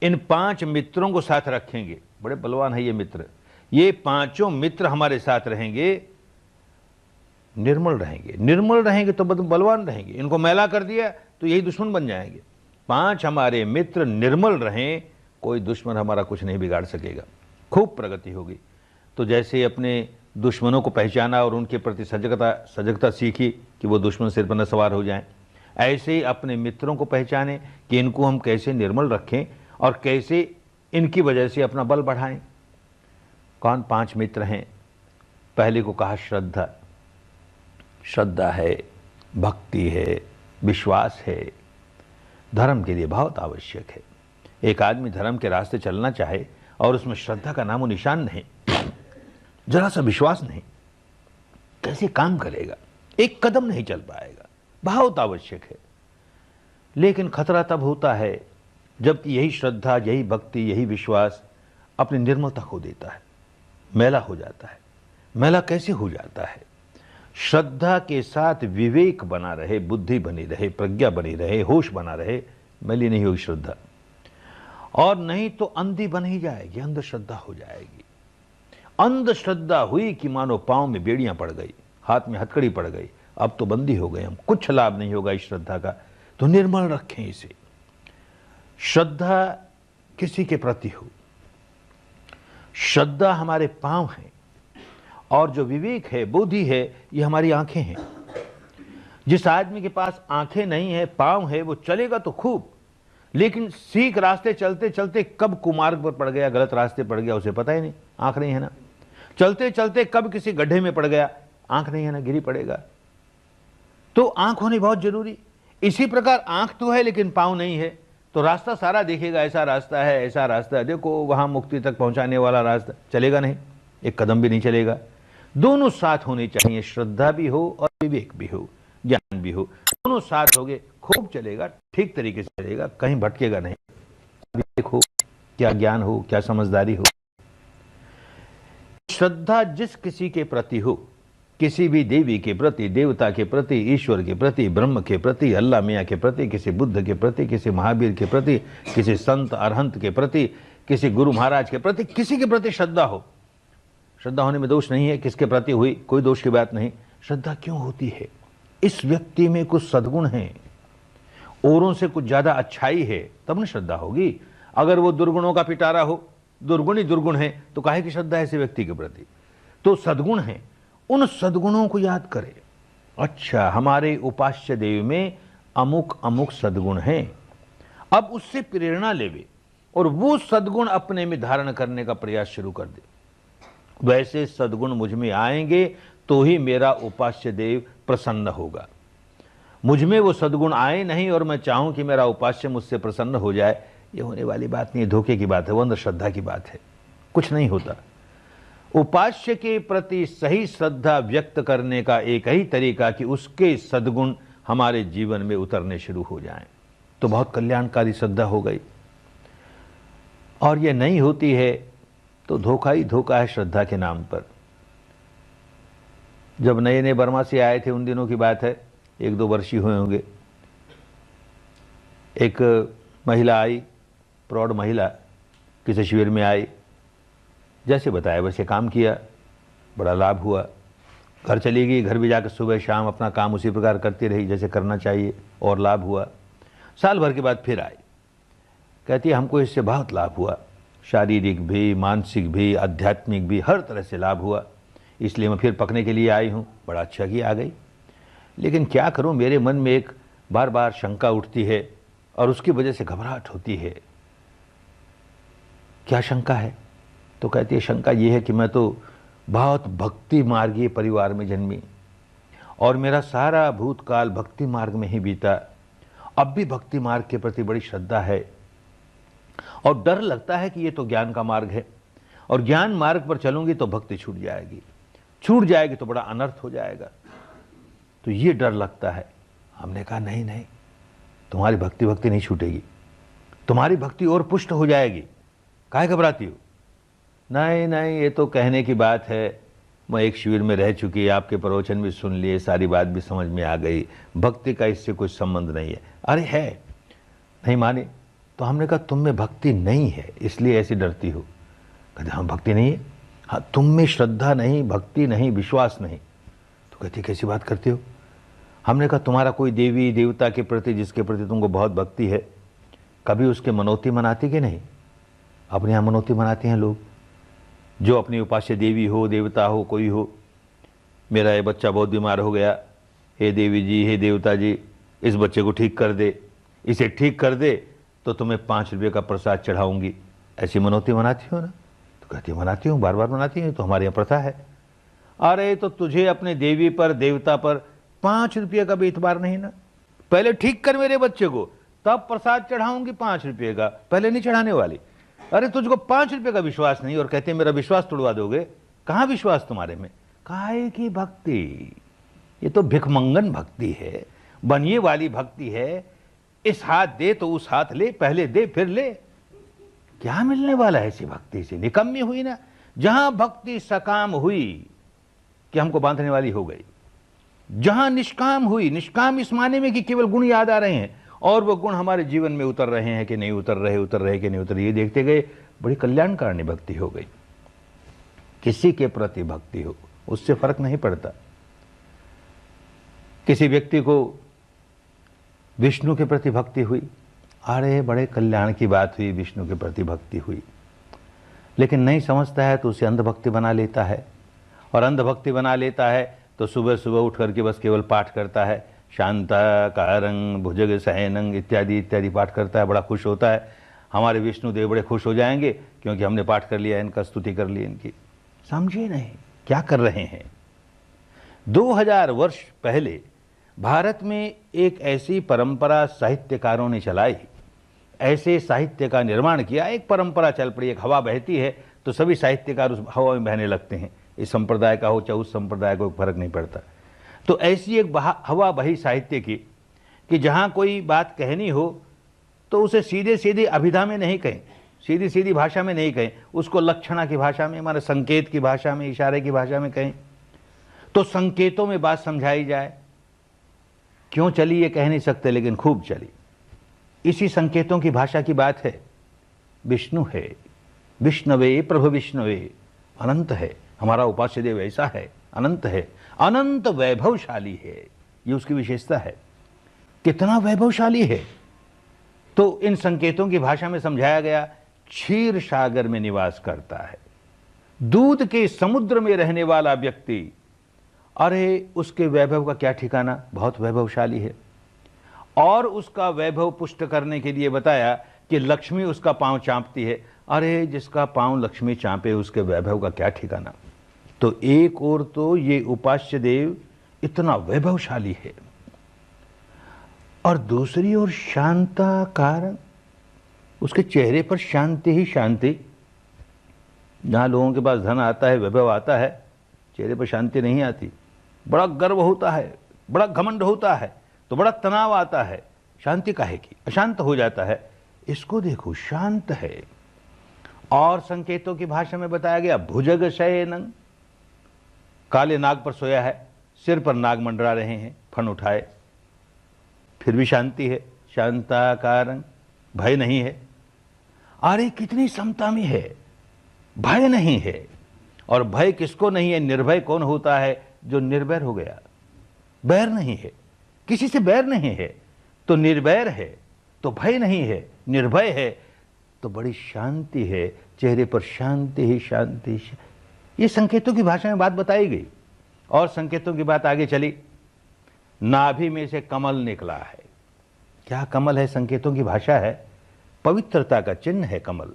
इन 5 मित्रों को साथ रखेंगे, बड़े बलवान है ये मित्र। ये 5 मित्र हमारे साथ रहेंगे, निर्मल रहेंगे, निर्मल रहेंगे तो बलवान रहेंगे। इनको मैला कर दिया तो यही दुश्मन बन जाएंगे। 5 हमारे मित्र निर्मल रहें, कोई दुश्मन हमारा कुछ नहीं बिगाड़ सकेगा, खूब प्रगति होगी। तो जैसे अपने दुश्मनों को पहचाना और उनके प्रति सजगता सीखी कि वो दुश्मन सिर पर न सवार हो जाएं, ऐसे ही अपने मित्रों को पहचाने कि इनको हम कैसे निर्मल रखें और कैसे इनकी वजह से अपना बल बढ़ाएं। कौन 5 मित्र हैं? पहले को कहा श्रद्धा। श्रद्धा है, भक्ति है, विश्वास है, धर्म के लिए बहुत आवश्यक है। एक आदमी धर्म के रास्ते चलना चाहे और उसमें श्रद्धा का नामो निशान नहीं, जरा सा विश्वास नहीं, कैसे काम करेगा? एक कदम नहीं चल पाएगा। बहुत आवश्यक है। लेकिन खतरा तब होता है जबकि यही श्रद्धा, यही भक्ति, यही विश्वास अपनी निर्मलता खो देता है, मैला हो जाता है। मैला कैसे हो जाता है? श्रद्धा के साथ विवेक बना रहे, बुद्धि बनी रहे, प्रज्ञा बनी रहे, होश बना रहे, मैली नहीं होगी श्रद्धा। और नहीं तो अंधी बन ही जाएगी, अंधश्रद्धा हो जाएगी। अंधश्रद्धा हुई कि मानो पांव में बेड़ियां पड़ गई, हाथ में हथकड़ी पड़ गई, अब तो बंदी हो गए हम, कुछ लाभ नहीं होगा इस श्रद्धा का। तो निर्मल रखें इसे। श्रद्धा किसी के प्रति हो, श्रद्धा हमारे पांव हैं, और जो विवेक है, बुद्धि है, ये हमारी आंखें हैं। जिस आदमी के पास आंखें नहीं है, पांव है, वो चलेगा तो खूब, लेकिन सीख रास्ते चलते चलते कब कुमार्ग पर पड़ गया, गलत रास्ते पड़ गया, उसे पता ही नहीं, आंख नहीं है ना। चलते चलते कब किसी गड्ढे में पड़ गया, आंख नहीं है ना, गिरी पड़ेगा। तो आंख होनी बहुत जरूरी। इसी प्रकार आंख तो है लेकिन पांव नहीं है, तो रास्ता सारा देखेगा, ऐसा रास्ता है, ऐसा रास्ता है, देखो वहां मुक्ति तक पहुंचाने वाला रास्ता, चलेगा नहीं, एक कदम भी नहीं चलेगा। दोनों साथ होने चाहिए, श्रद्धा भी हो और विवेक भी हो, ज्ञान भी हो, दोनों साथ हो गए, खूब चलेगा, ठीक तरीके से चलेगा, कहीं भटकेगा नहीं। विवेक हो, क्या ज्ञान हो, क्या समझदारी हो। श्रद्धा जिस किसी के प्रति हो, किसी भी देवी के प्रति, देवता के प्रति, ईश्वर के प्रति, ब्रह्म के प्रति, अल्लाह मियाँ के प्रति, किसी बुद्ध के प्रति, किसी महावीर के प्रति, किसी संत अरहंत के प्रति, किसी गुरु महाराज के प्रति, किसी के प्रति श्रद्धा हो, श्रद्धा होने में दोष नहीं है, किसके प्रति हुई कोई दोष की बात नहीं। श्रद्धा क्यों होती है? इस व्यक्ति में कुछ सद्गुण हैं, औरों से कुछ ज्यादा अच्छाई है, तब न श्रद्धा होगी। अगर वो दुर्गुणों का पिटारा हो, दुर्गुण ही दुर्गुण है, तो काहे की श्रद्धा है ऐसे व्यक्ति के प्रति? तो सद्गुण है, उन सद्गुणों को याद करें। अच्छा, हमारे उपास्य देव में अमुक अमुक सद्गुण हैं, अब उससे प्रेरणा लेवे और वो सद्गुण अपने में धारण करने का प्रयास शुरू कर दे। वैसे सद्गुण मुझ में आएंगे तो ही मेरा उपास्य देव प्रसन्न होगा। मुझ में वो सद्गुण आए नहीं और मैं चाहूं कि मेरा उपास्य मुझसे प्रसन्न हो जाए, ये होने वाली बात नहीं है, धोखे की बात है, वो अंधश्रद्धा की बात है, कुछ नहीं होता। उपास्य के प्रति सही श्रद्धा व्यक्त करने का एक ही तरीका कि उसके सद्गुण हमारे जीवन में उतरने शुरू हो जाएं, तो बहुत कल्याणकारी श्रद्धा हो गई। और ये नहीं होती है तो धोखा ही धोखा है श्रद्धा के नाम पर। जब नए नए बर्मा से आए थे उन दिनों की बात है, 1-2 वर्ष ही हुए होंगे, एक महिला आई, प्रौढ़ महिला, किसी शिविर में आई, जैसे बताया वैसे काम किया, बड़ा लाभ हुआ, घर चली गई, घर भी जाकर सुबह शाम अपना काम उसी प्रकार करती रही जैसे करना चाहिए, और लाभ हुआ। साल भर के बाद फिर आई, कहती है हमको इससे बहुत लाभ हुआ, शारीरिक भी, मानसिक भी, आध्यात्मिक भी, हर तरह से लाभ हुआ, इसलिए मैं फिर पकने के लिए आई हूँ। बड़ा अच्छा कि आ गई, लेकिन क्या करूँ, मेरे मन में एक बार बार शंका उठती है और उसकी वजह से घबराहट होती है। क्या शंका है? तो कहती है शंका ये है कि मैं तो बहुत भक्ति मार्गीय परिवार में जन्मी और मेरा सारा भूतकाल भक्ति मार्ग में ही बीता, अब भी भक्ति मार्ग के प्रति बड़ी श्रद्धा है और डर लगता है कि ये तो ज्ञान का मार्ग है और ज्ञान मार्ग पर चलूंगी तो भक्ति छूट जाएगी तो बड़ा अनर्थ हो जाएगा, तो ये डर लगता है। हमने कहा नहीं नहीं, तुम्हारी भक्ति नहीं छूटेगी, तुम्हारी भक्ति और पुष्ट हो जाएगी, काहे घबराती हो? नहीं नहीं, ये तो कहने की बात है, मैं एक शिविर में रह चुकी, आपके प्रवचन भी सुन लिए, सारी बात भी समझ में आ गई, भक्ति का इससे कुछ संबंध नहीं है। अरे है, नहीं माने तो हमने कहा तुम में भक्ति नहीं है इसलिए ऐसी डरती हो। कहते हम भक्ति नहीं है, हाँ तुम में श्रद्धा नहीं, भक्ति नहीं, विश्वास नहीं। तो कहती कैसी बात करते हो? हमने कहा तुम्हारा कोई देवी देवता के प्रति जिसके प्रति तुमको बहुत भक्ति है, कभी उसके मनौती मनाती कि नहीं? अपने यहाँ मनौती मनाते हैं लोग, जो अपनी उपास्य देवी हो, देवता हो, कोई हो, मेरा ये बच्चा बहुत बीमार हो गया, हे देवी जी, हे देवता जी, इस बच्चे को ठीक कर दे, इसे ठीक कर दे तो तुम्हें 5 रुपये का प्रसाद चढ़ाऊंगी, ऐसी मनौती मनाती हो ना? तो कहती मनाती हूँ, बार बार मनाती हूँ, तो हमारे यहाँ प्रथा है। अरे तो तुझे अपने देवी पर, देवता पर 5 रुपये का भी इतबार नहीं ना? पहले ठीक कर मेरे बच्चे को, तब प्रसाद चढ़ाऊंगी 5 रुपये का, पहले नहीं चढ़ाने वाली। अरे तुझको 5 रुपये का विश्वास नहीं और कहते मेरा विश्वास तोड़वा दोगे? कहाँ विश्वास तुम्हारे में? काहे की भक्ति? ये तो भिखमंगन भक्ति है, बनिए वाली भक्ति है। इस हाथ दे तो उस हाथ ले, पहले दे फिर ले, क्या मिलने वाला है ऐसी भक्ति से? निकम्मी हुई ना। जहां भक्ति सकाम हुई कि हमको बांधने वाली हो गई, जहां निष्काम हुई, निष्काम इस माने में कि केवल गुण याद आ रहे हैं और वो गुण हमारे जीवन में उतर रहे हैं कि नहीं उतर रहे कि नहीं उतर रहे, ये देखते गए, बड़ी कल्याणकारिणी भक्ति हो गई। किसी के प्रति भक्ति हो उससे फर्क नहीं पड़ता। किसी व्यक्ति को विष्णु के प्रति भक्ति हुई, अरे बड़े कल्याण की बात हुई, विष्णु के प्रति भक्ति हुई, लेकिन नहीं समझता है तो उसे अंधभक्ति बना लेता है, और अंधभक्ति बना लेता है तो सुबह सुबह उठ करके बस केवल पाठ करता है, शांताकारं भुजग शयनं इत्यादि इत्यादि पाठ करता है, बड़ा खुश होता है। हमारे विष्णु देव बड़े खुश हो जाएंगे क्योंकि हमने पाठ कर लिया, इनका स्तुति कर ली इनकी। समझिए नहीं क्या कर रहे हैं। 2000 वर्ष पहले भारत में एक ऐसी परंपरा साहित्यकारों ने चलाई, ऐसे साहित्य का निर्माण किया, एक परंपरा चल पड़ी, एक हवा बहती है तो सभी साहित्यकार उस हवा में बहने लगते हैं, इस संप्रदाय का हो चाहे उस संप्रदाय को फर्क नहीं पड़ता। तो ऐसी एक हवा बही साहित्य की कि जहाँ कोई बात कहनी हो तो उसे सीधे सीधे अभिधा में नहीं कहें, सीधी सीधी भाषा में नहीं कहें, उसको लक्षणा की भाषा में, हमारे संकेत की भाषा में, इशारे की भाषा में कहें। तो संकेतों में बात समझाई जाए। क्यों चली ये कह नहीं सकते, लेकिन खूब चली। इसी संकेतों की भाषा की बात है। विष्णु है, विष्णवे प्रभु विष्णवे, अनंत है। हमारा उपास्य देव ऐसा है, अनंत है, अनंत वैभवशाली है। ये उसकी विशेषता है। कितना वैभवशाली है, तो इन संकेतों की भाषा में समझाया गया। क्षीर सागर में निवास करता है, दूध के समुद्र में रहने वाला व्यक्ति, अरे उसके वैभव का क्या ठिकाना, बहुत वैभवशाली है। और उसका वैभव पुष्ट करने के लिए बताया कि लक्ष्मी उसका पांव चांपती है। अरे जिसका पांव लक्ष्मी चांपे उसके वैभव का क्या ठिकाना। तो एक ओर तो ये उपास्य देव इतना वैभवशाली है, और दूसरी ओर शांता कारण, उसके चेहरे पर शांति ही शांति। जहां लोगों के पास धन आता है, वैभव आता है, चेहरे पर शांति नहीं आती। बड़ा गर्व होता है, बड़ा घमंड होता है, तो बड़ा तनाव आता है। शांति काहे की, अशांत हो जाता है। इसको देखो, शांत है। और संकेतों की भाषा में बताया गया भुजग शयनं, काले नाग पर सोया है, सिर पर नाग मंडरा रहे हैं फन उठाए, फिर भी शांति है। शांताकारं, भय नहीं है। अरे कितनी समता में है, भय नहीं है। और भय किसको नहीं है? निर्भय कौन होता है? जो निर्भय हो गया, बैर नहीं है, किसी से बैर नहीं है, तो निर्भय है, तो भय नहीं है, निर्भय है, तो बड़ी शांति है। चेहरे पर शांति ही शांति। ये संकेतों की भाषा में बात बताई गई। और संकेतों की बात आगे चली। नाभि में से कमल निकला है। क्या कमल है? संकेतों की भाषा है, पवित्रता का चिन्ह है कमल।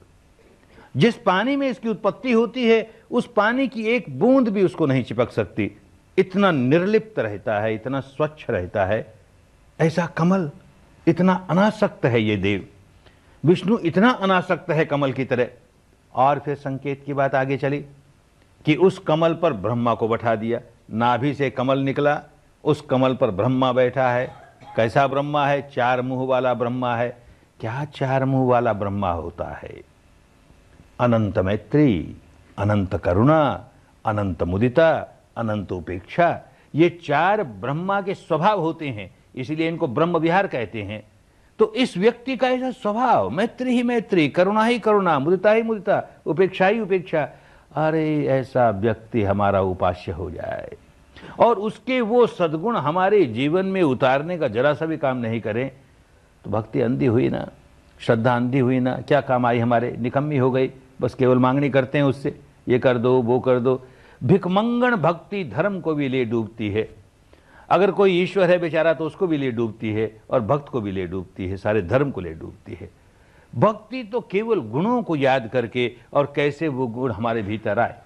जिस पानी में इसकी उत्पत्ति होती है, उस पानी की एक बूंद भी उसको नहीं चिपक सकती। इतना निर्लिप्त रहता है, इतना स्वच्छ रहता है। ऐसा कमल, इतना अनासक्त है ये देव। विष्णु इतना अनासक्त है कमल की तरह। और फिर संकेत की बात आगे चली कि उस कमल पर ब्रह्मा को बैठा दिया। नाभि से कमल निकला, उस कमल पर ब्रह्मा बैठा है। कैसा ब्रह्मा है? चार मुंह वाला ब्रह्मा है। क्या चार मुंह वाला ब्रह्मा होता है? अनंत मैत्री, अनंत करुणा, अनंत मुदिता, अनंत उपेक्षा। ये चार ब्रह्मा के स्वभाव होते हैं, इसलिए इनको ब्रह्म विहार कहते हैं। तो इस व्यक्ति का ऐसा स्वभाव, मैत्री ही मैत्री, करुणा ही करुणा, मुदिता ही मुदिता, उपेक्षा ही उपेक्षा। अरे ऐसा व्यक्ति हमारा उपास्य हो जाए और उसके वो सद्गुण हमारे जीवन में उतारने का जरा सा भी काम नहीं करें, तो भक्ति अंधी हुई ना, श्रद्धा अंधी हुई ना। क्या काम आई हमारे? निकम्मी हो गई। बस केवल मांगनी करते हैं उससे, ये कर दो, वो कर दो। भिकमंगन भक्ति धर्म को भी ले डूबती है। अगर कोई ईश्वर है बेचारा तो उसको भी ले डूबती है, और भक्त को भी ले डूबती है, सारे धर्म को ले डूबती है। भक्ति तो केवल गुणों को याद करके और कैसे वो गुण हमारे भीतर आए।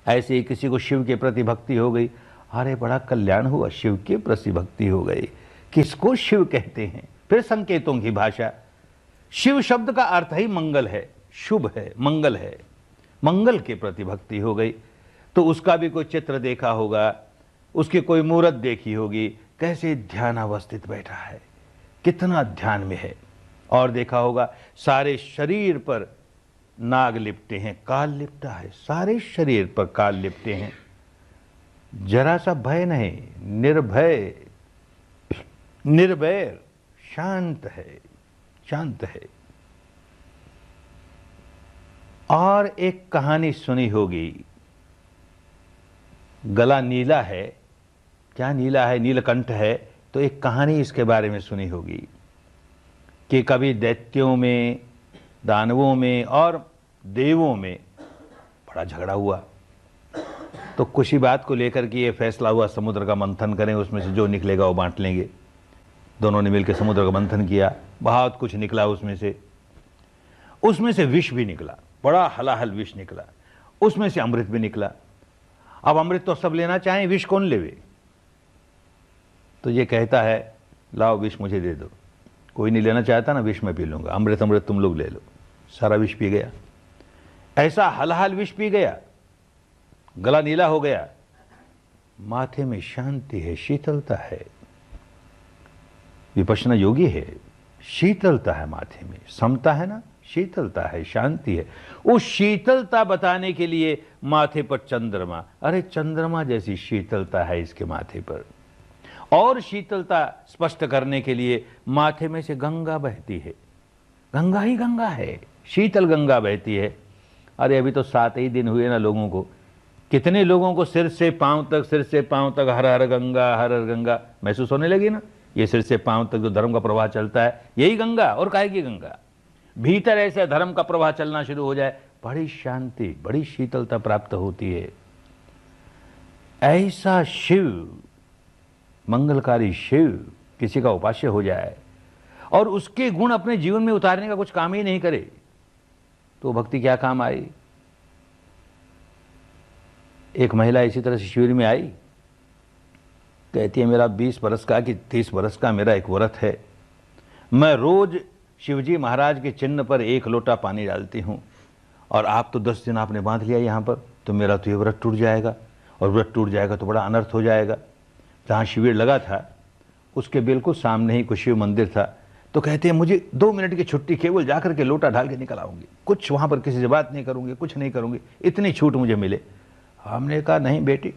ऐसे ही किसी को शिव के प्रति भक्ति हो गई, अरे बड़ा कल्याण हुआ, शिव के प्रति भक्ति हो गई। किसको शिव कहते हैं? फिर संकेतों की भाषा। शिव शब्द का अर्थ ही मंगल है, शुभ है, मंगल है। मंगल के प्रति भक्ति हो गई, तो उसका भी कोई चित्र देखा होगा, उसकी कोई मूर्त देखी होगी, कैसे ध्यान अवस्थित बैठा है, कितना ध्यान में है। और देखा होगा सारे शरीर पर नाग लिपटे हैं, काल लिपटा है, सारे शरीर पर काल लिपटे हैं। जरा सा भय नहीं, निर्भय, निर्वैर, शांत है, शांत है। और एक कहानी सुनी होगी, गला नीला है। क्या नीला है? नीलकंठ है। तो एक कहानी इसके बारे में सुनी होगी कि कभी दैत्यों में, दानवों में और देवों में बड़ा झगड़ा हुआ। तो कुछ ही बात को लेकर के ये फैसला हुआ समुद्र का मंथन करें, उसमें से जो निकलेगा वो बांट लेंगे। दोनों ने मिलकर समुद्र का मंथन किया, बहुत कुछ निकला उसमें से विष भी निकला, बड़ा हलाहल विष निकला। उसमें से अमृत भी निकला। अब अमृत तो सब लेना चाहें, विष कौन लेवे? तो ये कहता है लाओ विष मुझे दे दो। कोई नहीं लेना चाहता ना, विष मैं पी लूंगा, अमृत अमृत तुम लोग ले लो। सारा विष पी गया, ऐसा हलाहल विष पी गया, गला नीला हो गया। माथे में शांति है, शीतलता है। विपश्यना योगी है, शीतलता है माथे में, समता है ना, शीतलता है, शांति है। उस शीतलता बताने के लिए माथे पर चंद्रमा, अरे चंद्रमा जैसी शीतलता है इसके माथे पर। और शीतलता स्पष्ट करने के लिए माथे में से गंगा बहती है, गंगा ही गंगा है, शीतल गंगा बहती है। अरे अभी तो 7 ही दिन हुए ना लोगों को, कितने लोगों को सिर से पांव तक हर हर गंगा महसूस होने लगी ना। ये सिर से पांव तक जो धर्म का प्रवाह चलता है यही गंगा, और काहे की गंगा। भीतर ऐसे धर्म का प्रवाह चलना शुरू हो जाए, बड़ी शांति, बड़ी शीतलता प्राप्त होती है। ऐसा शिव, मंगलकारी शिव किसी का उपास्य हो जाए और उसके गुण अपने जीवन में उतारने का कुछ काम ही नहीं करे तो भक्ति क्या काम आई। एक महिला इसी तरह से शिविर में आई, कहती है मेरा 20 बरस का कि 30 बरस का मेरा एक व्रत है, मैं रोज शिवजी महाराज के चिन्ह पर 1 लोटा पानी डालती हूँ, और आप तो 10 दिन आपने बांध लिया यहाँ पर, तो मेरा तो ये व्रत टूट जाएगा, और व्रत टूट जाएगा तो बड़ा अनर्थ हो जाएगा। जहाँ शिविर लगा था उसके बिल्कुल सामने ही कुछ शिव मंदिर था, तो कहते हैं मुझे 2 मिनट की छुट्टी, केवल जाकर के लोटा ढाल के निकल आऊंगी, कुछ वहाँ पर किसी से बात नहीं करूँगी, कुछ नहीं करूँगी, इतनी छूट मुझे मिले। हमने कहा नहीं बेटी,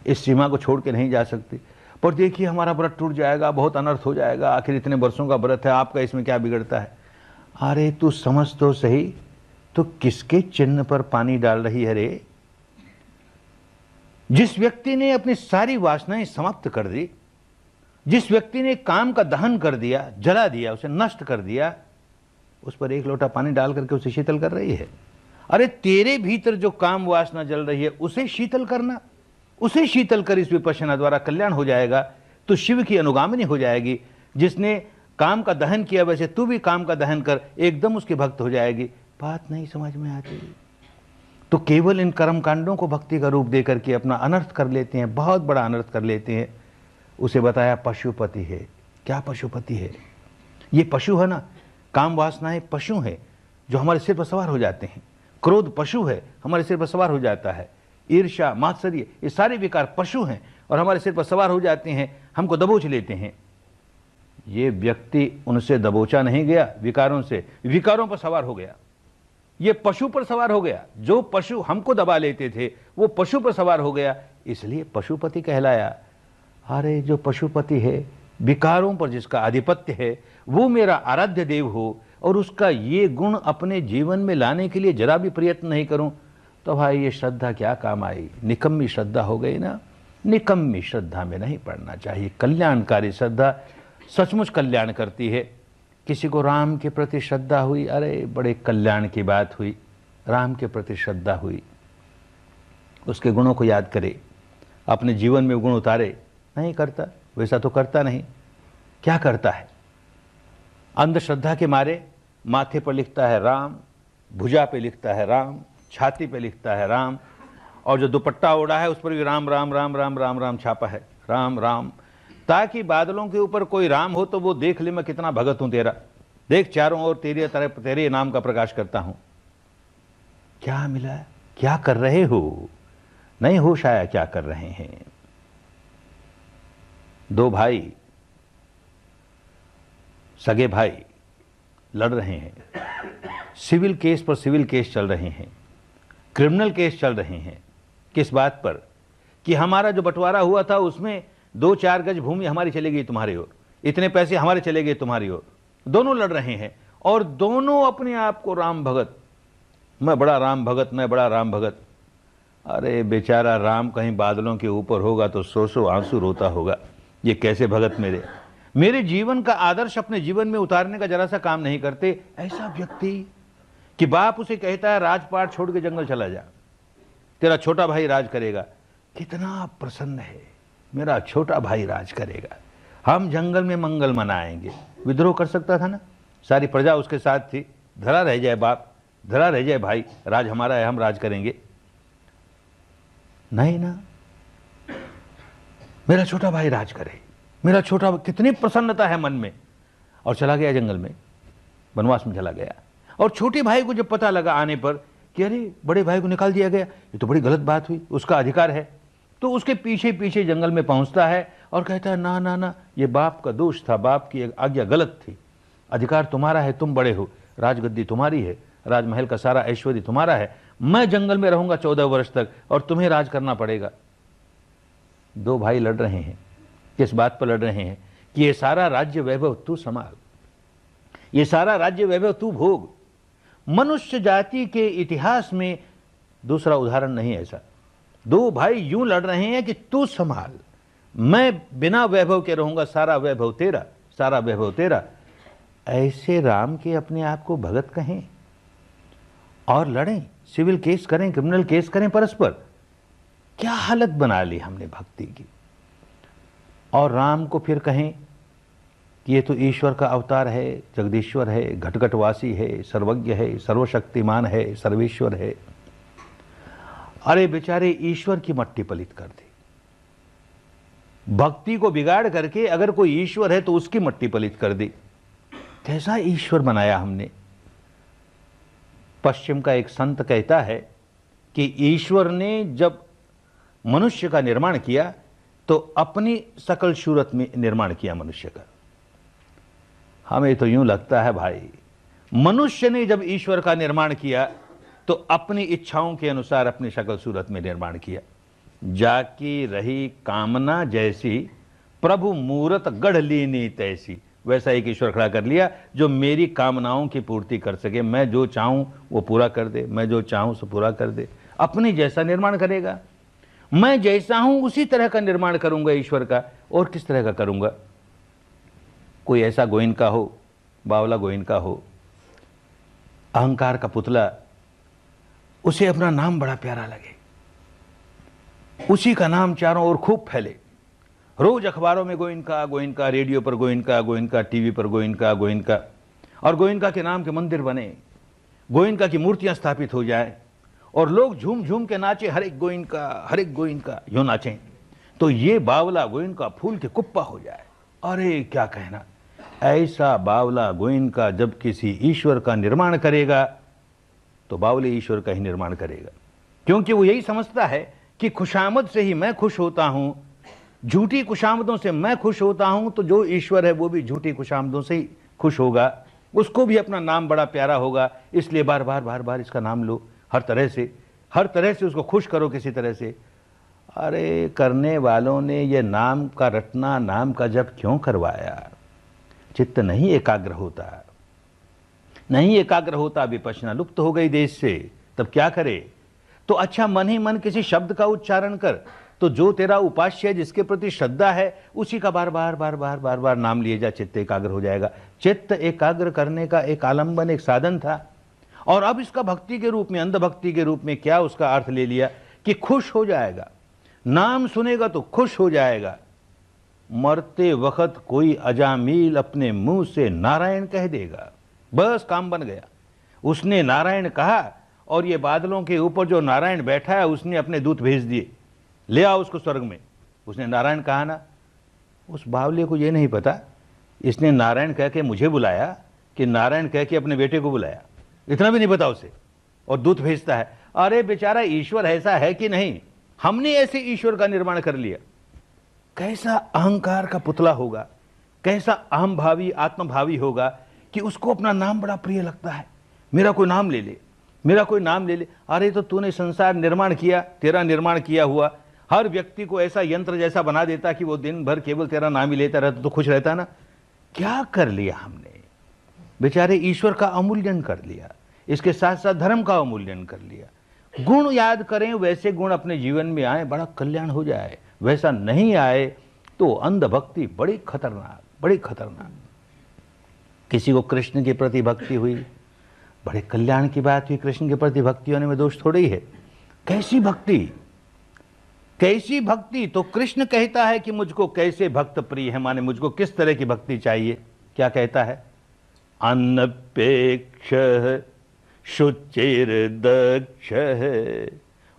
इस सीमा को छोड़ के नहीं जा सकती, पर देखिए हमारा व्रत टूट जाएगा, बहुत अनर्थ हो जाएगा, आखिर इतने वर्षों का व्रत है, आपका इसमें क्या बिगड़ता है। अरे तू समझ तो सही, तो किसके चिन्ह पर पानी डाल रही है रे। जिस व्यक्ति ने अपनी सारी वासनाएं समाप्त कर दी, जिस व्यक्ति ने काम का दहन कर दिया, जला दिया, उसे नष्ट कर दिया, उस पर 1 लोटा पानी डाल करके उसे शीतल कर रही है। अरे तेरे भीतर जो काम वासना जल रही है उसे शीतल करना, उसे शीतल कर इस विपश्यना द्वारा कल्याण हो जाएगा, तो शिव की अनुगामिनी हो जाएगी। जिसने काम का दहन किया वैसे तू भी काम का दहन कर, एकदम उसके भक्त हो जाएगी। बात नहीं समझ में आती तो केवल इन कर्म कांडों को भक्ति का रूप देकर के अपना अनर्थ कर लेते हैं, बहुत बड़ा अनर्थ कर लेते हैं। उसे बताया पशुपति है। क्या पशुपति है? ये पशु है ना, काम वासनाएं पशु हैं जो हमारे सिर पर सवार हो जाते हैं। क्रोध पशु है, हमारे सिर पर सवार हो जाता है। ईर्ष्या, मात्सर्य, ये सारे विकार पशु हैं और हमारे सिर पर सवार हो जाते हैं, हमको दबोच लेते हैं। ये व्यक्ति उनसे दबोचा नहीं गया, विकारों से, विकारों पर सवार हो गया। ये पशु पर सवार हो गया। जो पशु हमको दबा लेते थे वो पशु पर सवार हो गया, इसलिए पशुपति कहलाया। अरे जो पशुपति है, विकारों पर जिसका आधिपत्य है, वो मेरा आराध्य देव हो और उसका ये गुण अपने जीवन में लाने के लिए जरा भी प्रयत्न नहीं करूं, तो भाई ये श्रद्धा क्या काम आई। निकम्मी श्रद्धा हो गई ना। निकम्मी श्रद्धा में नहीं पड़ना चाहिए। कल्याणकारी श्रद्धा सचमुच कल्याण करती है। किसी को राम के प्रति श्रद्धा हुई, अरे बड़े कल्याण की बात हुई। राम के प्रति श्रद्धा हुई, उसके गुणों को याद करे, अपने जीवन में गुण उतारे। नहीं करता, वैसा तो करता नहीं। क्या करता है? अंधश्रद्धा के मारे माथे पर लिखता है राम, भुजा पे लिखता है राम, छाती पे लिखता है राम, और जो दुपट्टा ओढ़ा है उस पर भी राम राम राम राम राम राम छापा है, राम राम, ताकि बादलों के ऊपर कोई राम हो तो वो देख ले मैं कितना भगत हूं तेरा, देख चारों ओर तेरे नाम का प्रकाश करता हूं। क्या मिला? क्या कर रहे हो? नहीं होश आया क्या कर रहे हैं। 2 भाई, सगे भाई लड़ रहे हैं, सिविल केस पर सिविल केस चल रहे हैं, क्रिमिनल केस चल रहे हैं। किस बात पर? कि हमारा जो बंटवारा हुआ था उसमें 2-4 गज भूमि हमारी चली गई तुम्हारी ओर, इतने पैसे हमारे चले गए तुम्हारी ओर। दोनों लड़ रहे हैं और दोनों अपने आप को राम भगत, मैं बड़ा राम भगत, मैं बड़ा राम भगत। अरे बेचारा राम कहीं बादलों के ऊपर होगा तो 100 आंसू रोता होगा, ये कैसे भगत मेरे जीवन का आदर्श अपने जीवन में उतारने का जरा सा काम नहीं करते। ऐसा व्यक्ति कि बाप उसे कहता है राजपाट छोड़ के जंगल चला जा, तेरा छोटा भाई राज करेगा। कितना प्रसन्न है, मेरा छोटा भाई राज करेगा, हम जंगल में मंगल मनाएंगे। विद्रोह कर सकता था ना, सारी प्रजा उसके साथ थी, धरा रह जाए बाप, धरा रह जाए भाई, राज हमारा है, हम राज करेंगे। नहीं ना, मेरा छोटा भाई राज करे, मेरा छोटा, कितनी प्रसन्नता है मन में। और चला गया जंगल में, वनवास में चला गया। और छोटे भाई को जब पता लगा आने पर कि अरे बड़े भाई को निकाल दिया गया, ये तो बड़ी गलत बात हुई, उसका अधिकार है, तो उसके पीछे पीछे जंगल में पहुंचता है और कहता है ना ना ना, ये बाप का दोष था, बाप की आज्ञा गलत थी, अधिकार तुम्हारा है, तुम बड़े हो। राजगद्दी तुम्हारी है, राजमहल का सारा ऐश्वर्य तुम्हारा है, मैं जंगल में रहूंगा 14 वर्ष तक और तुम्हें राज करना पड़ेगा। दो भाई लड़ रहे हैं, किस बात पर लड़ रहे हैं कि ये सारा राज्य वैभव तू संभाल, ये सारा राज्य वैभव तू भोग। मनुष्य जाति के इतिहास में दूसरा उदाहरण नहीं ऐसा। दो भाई यूं लड़ रहे हैं कि तू संभाल, मैं बिना वैभव के रहूंगा, सारा वैभव तेरा, सारा वैभव तेरा। ऐसे राम के अपने आप को भगत कहें और लड़ें, सिविल केस करें, क्रिमिनल केस करें परस्पर। क्या हालत बना ली हमने भक्ति की। और राम को फिर कहें कि ये तो ईश्वर का अवतार है, जगदीश्वर है, घटघटवासी है, सर्वज्ञ है, सर्वशक्तिमान है, सर्वेश्वर है। अरे बेचारे ईश्वर की मट्टी पलित कर दी। भक्ति को बिगाड़ करके अगर कोई ईश्वर है तो उसकी मट्टी पलित कर दी। कैसा ईश्वर बनाया हमने। पश्चिम का एक संत कहता है कि ईश्वर ने जब मनुष्य का निर्माण किया तो अपनी सकल सूरत में निर्माण किया मनुष्य का। हमें तो यूं लगता है भाई, मनुष्य ने जब ईश्वर का निर्माण किया तो अपनी इच्छाओं के अनुसार अपनी शकल सूरत में निर्माण किया। जाकी रही कामना जैसी, प्रभु मूरत गढ़ लीनी तैसी। वैसा एक ईश्वर खड़ा कर लिया जो मेरी कामनाओं की पूर्ति कर सके। मैं जो चाहूं वो पूरा कर दे, मैं जो चाहूं सो पूरा कर दे। अपनी जैसा निर्माण करेगा, मैं जैसा हूं उसी तरह का निर्माण करूंगा ईश्वर का। और किस तरह का करूंगा। कोई ऐसा गोइनका हो, बावला गोइनका हो, अहंकार का पुतला, उसे अपना नाम बड़ा प्यारा लगे, उसी का नाम चारों ओर खूब फैले। रोज अखबारों में गोइनका गोइनका, रेडियो पर गोइनका गोइनका, टीवी पर गोइनका गोइनका, और गोइनका के नाम के मंदिर बने, गोइनका की मूर्तियां स्थापित हो जाए और लोग झूम झूम के नाचे, हर एक गोइनका यूं नाचें तो ये बावला गोइनका फूल के कुप्पा हो जाए। अरे क्या कहना। ऐसा बावला गोइनका जब किसी ईश्वर का निर्माण करेगा तो बावले ईश्वर का ही निर्माण करेगा, क्योंकि वो यही समझता है कि खुशामद से ही मैं खुश होता हूं, झूठी खुशामदों से मैं खुश होता हूं, तो जो ईश्वर है वो भी झूठी खुशामदों से ही खुश होगा, उसको भी अपना नाम बड़ा प्यारा होगा। इसलिए बार बार इसका नाम लो, हर तरह से उसको खुश करो किसी तरह से। अरे करने वालों ने ये नाम का रटना, नाम का जप क्यों करवाया। चित्त नहीं एकाग्र होता, विपश्यना लुप्त हो गई देश से। तब क्या करे। तो अच्छा मन ही मन किसी शब्द का उच्चारण कर, तो जो तेरा उपास्य है, जिसके प्रति श्रद्धा है, उसी का बार बार नाम लिए जा, चित्त एकाग्र हो जाएगा। चित्त एकाग्र करने का एक आलंबन, एक साधन था, और अब इसका भक्ति के रूप में, अंधभक्ति के रूप में क्या उसका अर्थ ले लिया कि खुश हो जाएगा, नाम सुनेगा तो खुश हो जाएगा। मरते वक्त कोई अजामिल अपने मुंह से नारायण कह देगा, बस काम बन गया। उसने नारायण कहा और ये बादलों के ऊपर जो नारायण बैठा है उसने अपने दूत भेज दिए, ले आओ उसको स्वर्ग में। उसने नारायण कहा ना, उस बावले को ये नहीं पता इसने नारायण कह के मुझे बुलाया कि नारायण कह के अपने बेटे को बुलाया, इतना भी नहीं पता उसे, और दूत भेजता है। अरे बेचारा ईश्वर ऐसा है कि नहीं, हमने ऐसे ईश्वर का निर्माण कर लिया। कैसा अहंकार का पुतला होगा, कैसा अहमभावी आत्मभावी होगा कि उसको अपना नाम बड़ा प्रिय लगता है। मेरा कोई नाम ले ले, मेरा कोई नाम ले ले। अरे तो तूने संसार निर्माण किया, तेरा निर्माण किया हुआ हर व्यक्ति को ऐसा यंत्र जैसा बना देता कि वो दिन भर केवल तेरा नाम ही लेता रहता तो खुश रहता ना। क्या कर लिया हमने। बेचारे ईश्वर का अवमूल्यन कर लिया, इसके साथ साथ धर्म का अवमूल्यन कर लिया। गुण याद करें, वैसे गुण अपने जीवन में आए, बड़ा कल्याण हो जाए। वैसा नहीं आए तो अंधभक्ति बड़ी खतरनाक। किसी को कृष्ण के प्रति भक्ति हुई, बड़े कल्याण की बात हुई। कृष्ण के प्रति भक्ति होने में दोष थोड़ी है। कैसी भक्ति। तो कृष्ण कहता है कि मुझको कैसे भक्त प्रिय है, माने मुझको किस तरह की भक्ति चाहिए। क्या कहता है। अनपेक्ष शुचिर्दक्ष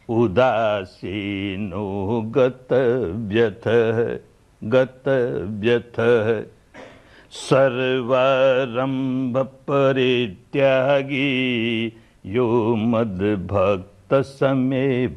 उदासीनो गतव्यथ सर्वारंभ परित्यागी यो मद भक्त समे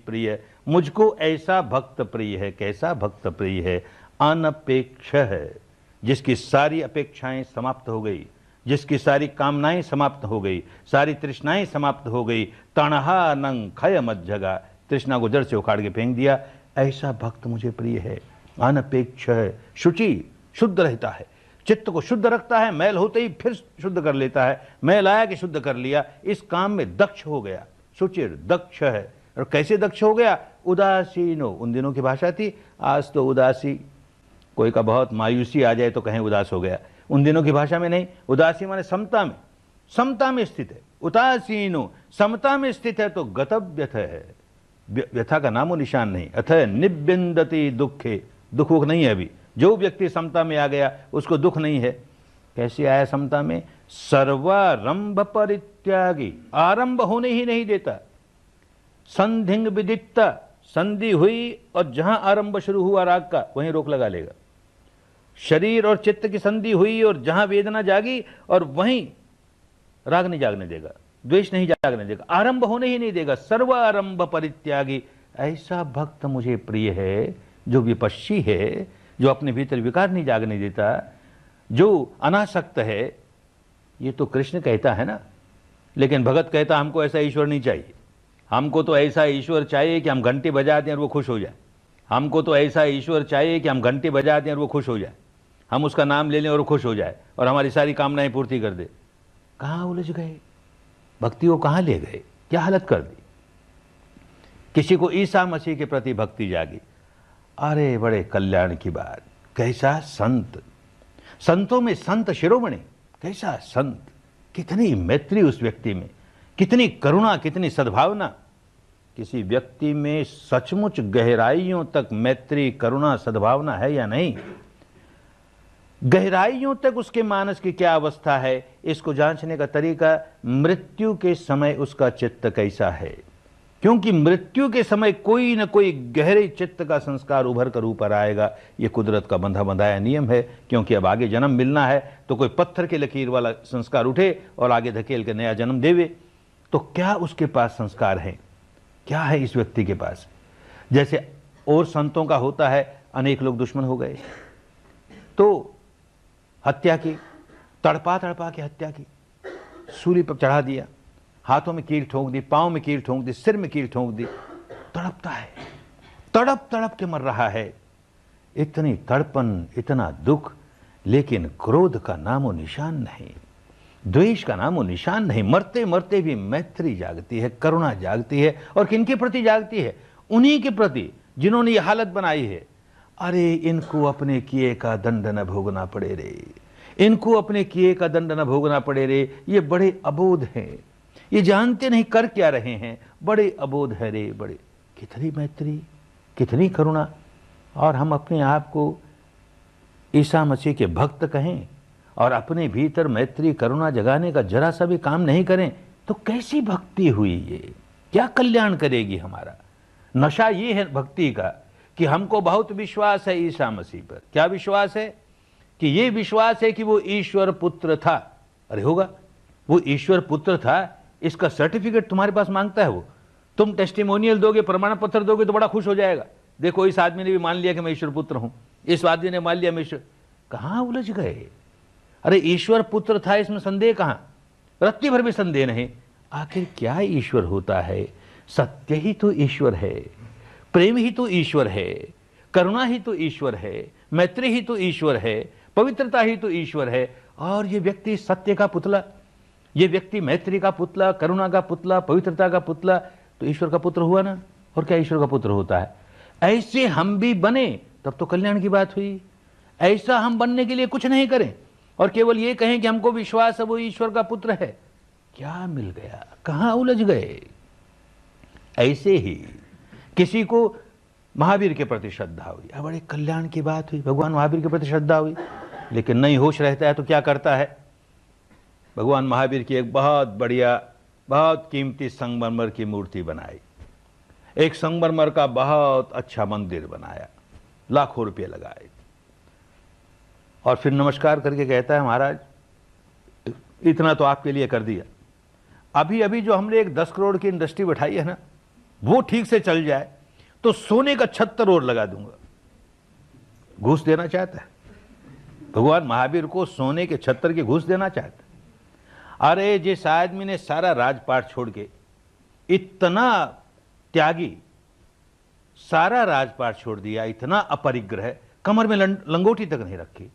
प्रिय। मुझको ऐसा भक्त प्रिय है। कैसा भक्त प्रिय है। अनपेक्ष है, जिसकी सारी अपेक्षाएं समाप्त हो गई, जिसकी सारी कामनाएं समाप्त हो गई, सारी तृष्णाएं समाप्त हो गई, तणहा नंग खय मत जगा, तृष्णा को जड़ से उखाड़ के फेंक दिया, ऐसा भक्त मुझे प्रिय है। अनपेक्ष है, शुचि, शुद्ध रहता है, चित्त को शुद्ध रखता है, मैल होते ही फिर शुद्ध कर लेता है, मैल आया कि शुद्ध कर लिया, इस काम में दक्ष हो गया, सुचिर दक्ष है। और कैसे दक्ष हो गया? उदासीनो, उन दिनों की भाषा थी, आज तो उदासी, कोई का बहुत मायूसी आ जाए तो कहें उदास हो गया, उन दिनों की भाषा में नहीं, उदासी माने समता में, समता में स्थित है। उदासीनो, समता में स्थित है तो गतव्यथ है, व्यथा का नामो निशान नहीं। अतः निबिंदति दुखे, दुख वुख नहीं है अभी। जो व्यक्ति समता में आ गया उसको दुख नहीं है। कैसे आया समता में? सर्वारंभ परित्यागी, आरंभ होने ही नहीं देता। संधिंग विदित्ता, संधि हुई और जहां आरंभ शुरू हुआ राग का वहीं रोक लगा लेगा। शरीर और चित्त की संधि हुई और जहां वेदना जागी और वहीं राग नहीं जागने देगा, द्वेष नहीं जागने देगा, आरंभ होने ही नहीं देगा। सर्वारंभ परित्यागी, ऐसा भक्त मुझे प्रिय है जो विपश्ची है, जो अपने भीतर विकार नहीं जागने देता, जो अनासक्त है। ये तो कृष्ण कहता है ना, लेकिन भगत कहता हमको ऐसा ईश्वर नहीं चाहिए, हमको तो ऐसा ईश्वर चाहिए कि हम घंटी बजा दें और वो खुश हो जाए, हमको तो ऐसा ईश्वर चाहिए कि हम घंटी बजा दें और वो खुश हो जाए, हम उसका नाम ले लें और वो खुश हो जाए और हमारी सारी कामनाएं पूर्ति कर दे। कहाँ उलझ गए? भक्ति को कहाँ ले गए? क्या हालत कर दी? किसी को ईसा मसीह के प्रति भक्ति जागी, अरे बड़े कल्याण की बात। कैसा संत, संतों में संत शिरोमणि, कैसा संत, कितनी मैत्री उस व्यक्ति में, कितनी करुणा, कितनी सद्भावना। किसी व्यक्ति में सचमुच गहराइयों तक मैत्री, करुणा, सद्भावना है या नहीं, गहराइयों तक उसके मानस की क्या अवस्था है, इसको जांचने का तरीका मृत्यु के समय उसका चित्त कैसा है। क्योंकि मृत्यु के समय कोई न कोई गहरे चित्त का संस्कार उभर कर ऊपर आएगा। यह कुदरत का बंधा बंधाया नियम है, क्योंकि अब आगे जन्म मिलना है तो कोई पत्थर की लकीर वाला संस्कार उठे और आगे धकेल के नया जन्म देवे। तो क्या उसके पास संस्कार है, क्या है इस व्यक्ति के पास? जैसे और संतों का होता है, अनेक लोग दुश्मन हो गए तो हत्या की, तड़पा तड़पा के हत्या की, सूली पर चढ़ा दिया, हाथों में कील ठोंक दी, पांव में कील ठोंक दी, सिर में कील ठोंक दी, तड़पता है, तड़प तड़प के मर रहा है। इतनी तड़पन, इतना दुख, लेकिन क्रोध का नामो निशान नहीं, द्वेष का नामो निशान नहीं। मरते मरते भी मैत्री जागती है, करुणा जागती है। और किनके प्रति जागती है? उन्हीं के प्रति जिन्होंने ये हालत बनाई है। अरे इनको अपने किए का दंड न भोगना पड़े रे, इनको अपने किए का दंड न भोगना पड़े रे, ये बड़े अबोध हैं, ये जानते नहीं कर क्या रहे हैं, बड़े अबोध है रे बड़े। कितनी मैत्री, कितनी करुणा। और हम अपने आप को ईसा मसीह के भक्त कहें और अपने भीतर मैत्री करुणा जगाने का जरा सा भी काम नहीं करें तो कैसी भक्ति हुई? ये क्या कल्याण करेगी हमारा? नशा ये है भक्ति का कि हमको बहुत विश्वास है ईसा मसीह पर। क्या विश्वास है? कि ये विश्वास है कि वो ईश्वर पुत्र था। अरे होगा, वो ईश्वर पुत्र था, इसका सर्टिफिकेट तुम्हारे पास मांगता है वो। तुम टेस्टिमोनियल दोगे, प्रमाण पत्र दोगे तो बड़ा खुश हो जाएगा। देखो इस आदमी ने भी मान लिया कि मैं ईश्वर पुत्र हूं, इस आदमी ने मान लिया मैं ईश्वर। कहां उलझ गए? अरे ईश्वर पुत्र था, इसमें संदेह कहां? रत्ती भर भी संदेह नहीं। आखिर क्या ईश्वर होता है? सत्य ही तो ईश्वर है, प्रेम ही तो ईश्वर है, करुणा ही तो ईश्वर है, मैत्री ही तो ईश्वर है, पवित्रता ही तो ईश्वर है। और ये व्यक्ति सत्य का पुतला, ये व्यक्ति मैत्री का पुतला, करुणा का पुतला, पवित्रता का पुतला, तो ईश्वर का पुत्र हुआ ना। और क्या ईश्वर का पुत्र होता है? ऐसे हम भी बने तब तो कल्याण की बात हुई। ऐसा हम बनने के लिए कुछ नहीं करें और केवल ये कहें कि हमको विश्वास है वो ईश्वर का पुत्र है, क्या मिल गया? कहां उलझ गए? ऐसे ही किसी को महावीर के प्रति श्रद्धा हुई, बड़े कल्याण की बात हुई, भगवान महावीर के प्रति श्रद्धा हुई, लेकिन नहीं होश रहता है तो क्या करता है? भगवान महावीर की एक बहुत बढ़िया, बहुत कीमती संगमरमर की मूर्ति बनाई, एक संगमरमर का बहुत अच्छा मंदिर बनाया, लाखों रुपये लगाए, और फिर नमस्कार करके कहता है महाराज इतना तो आपके लिए कर दिया, अभी अभी जो हमने एक 10 करोड़ की इंडस्ट्री बैठाई है ना, वो ठीक से चल जाए तो सोने का 76 और लगा दूंगा। घूस देना चाहता है। भगवान महावीर को सोने के छत्र की घूस देना चाहते। अरे जिस आदमी ने सारा राजपाट छोड़ के, इतना त्यागी, सारा राजपाट छोड़ दिया, इतना अपरिग्रह, कमर में लंगोटी तक नहीं रखी,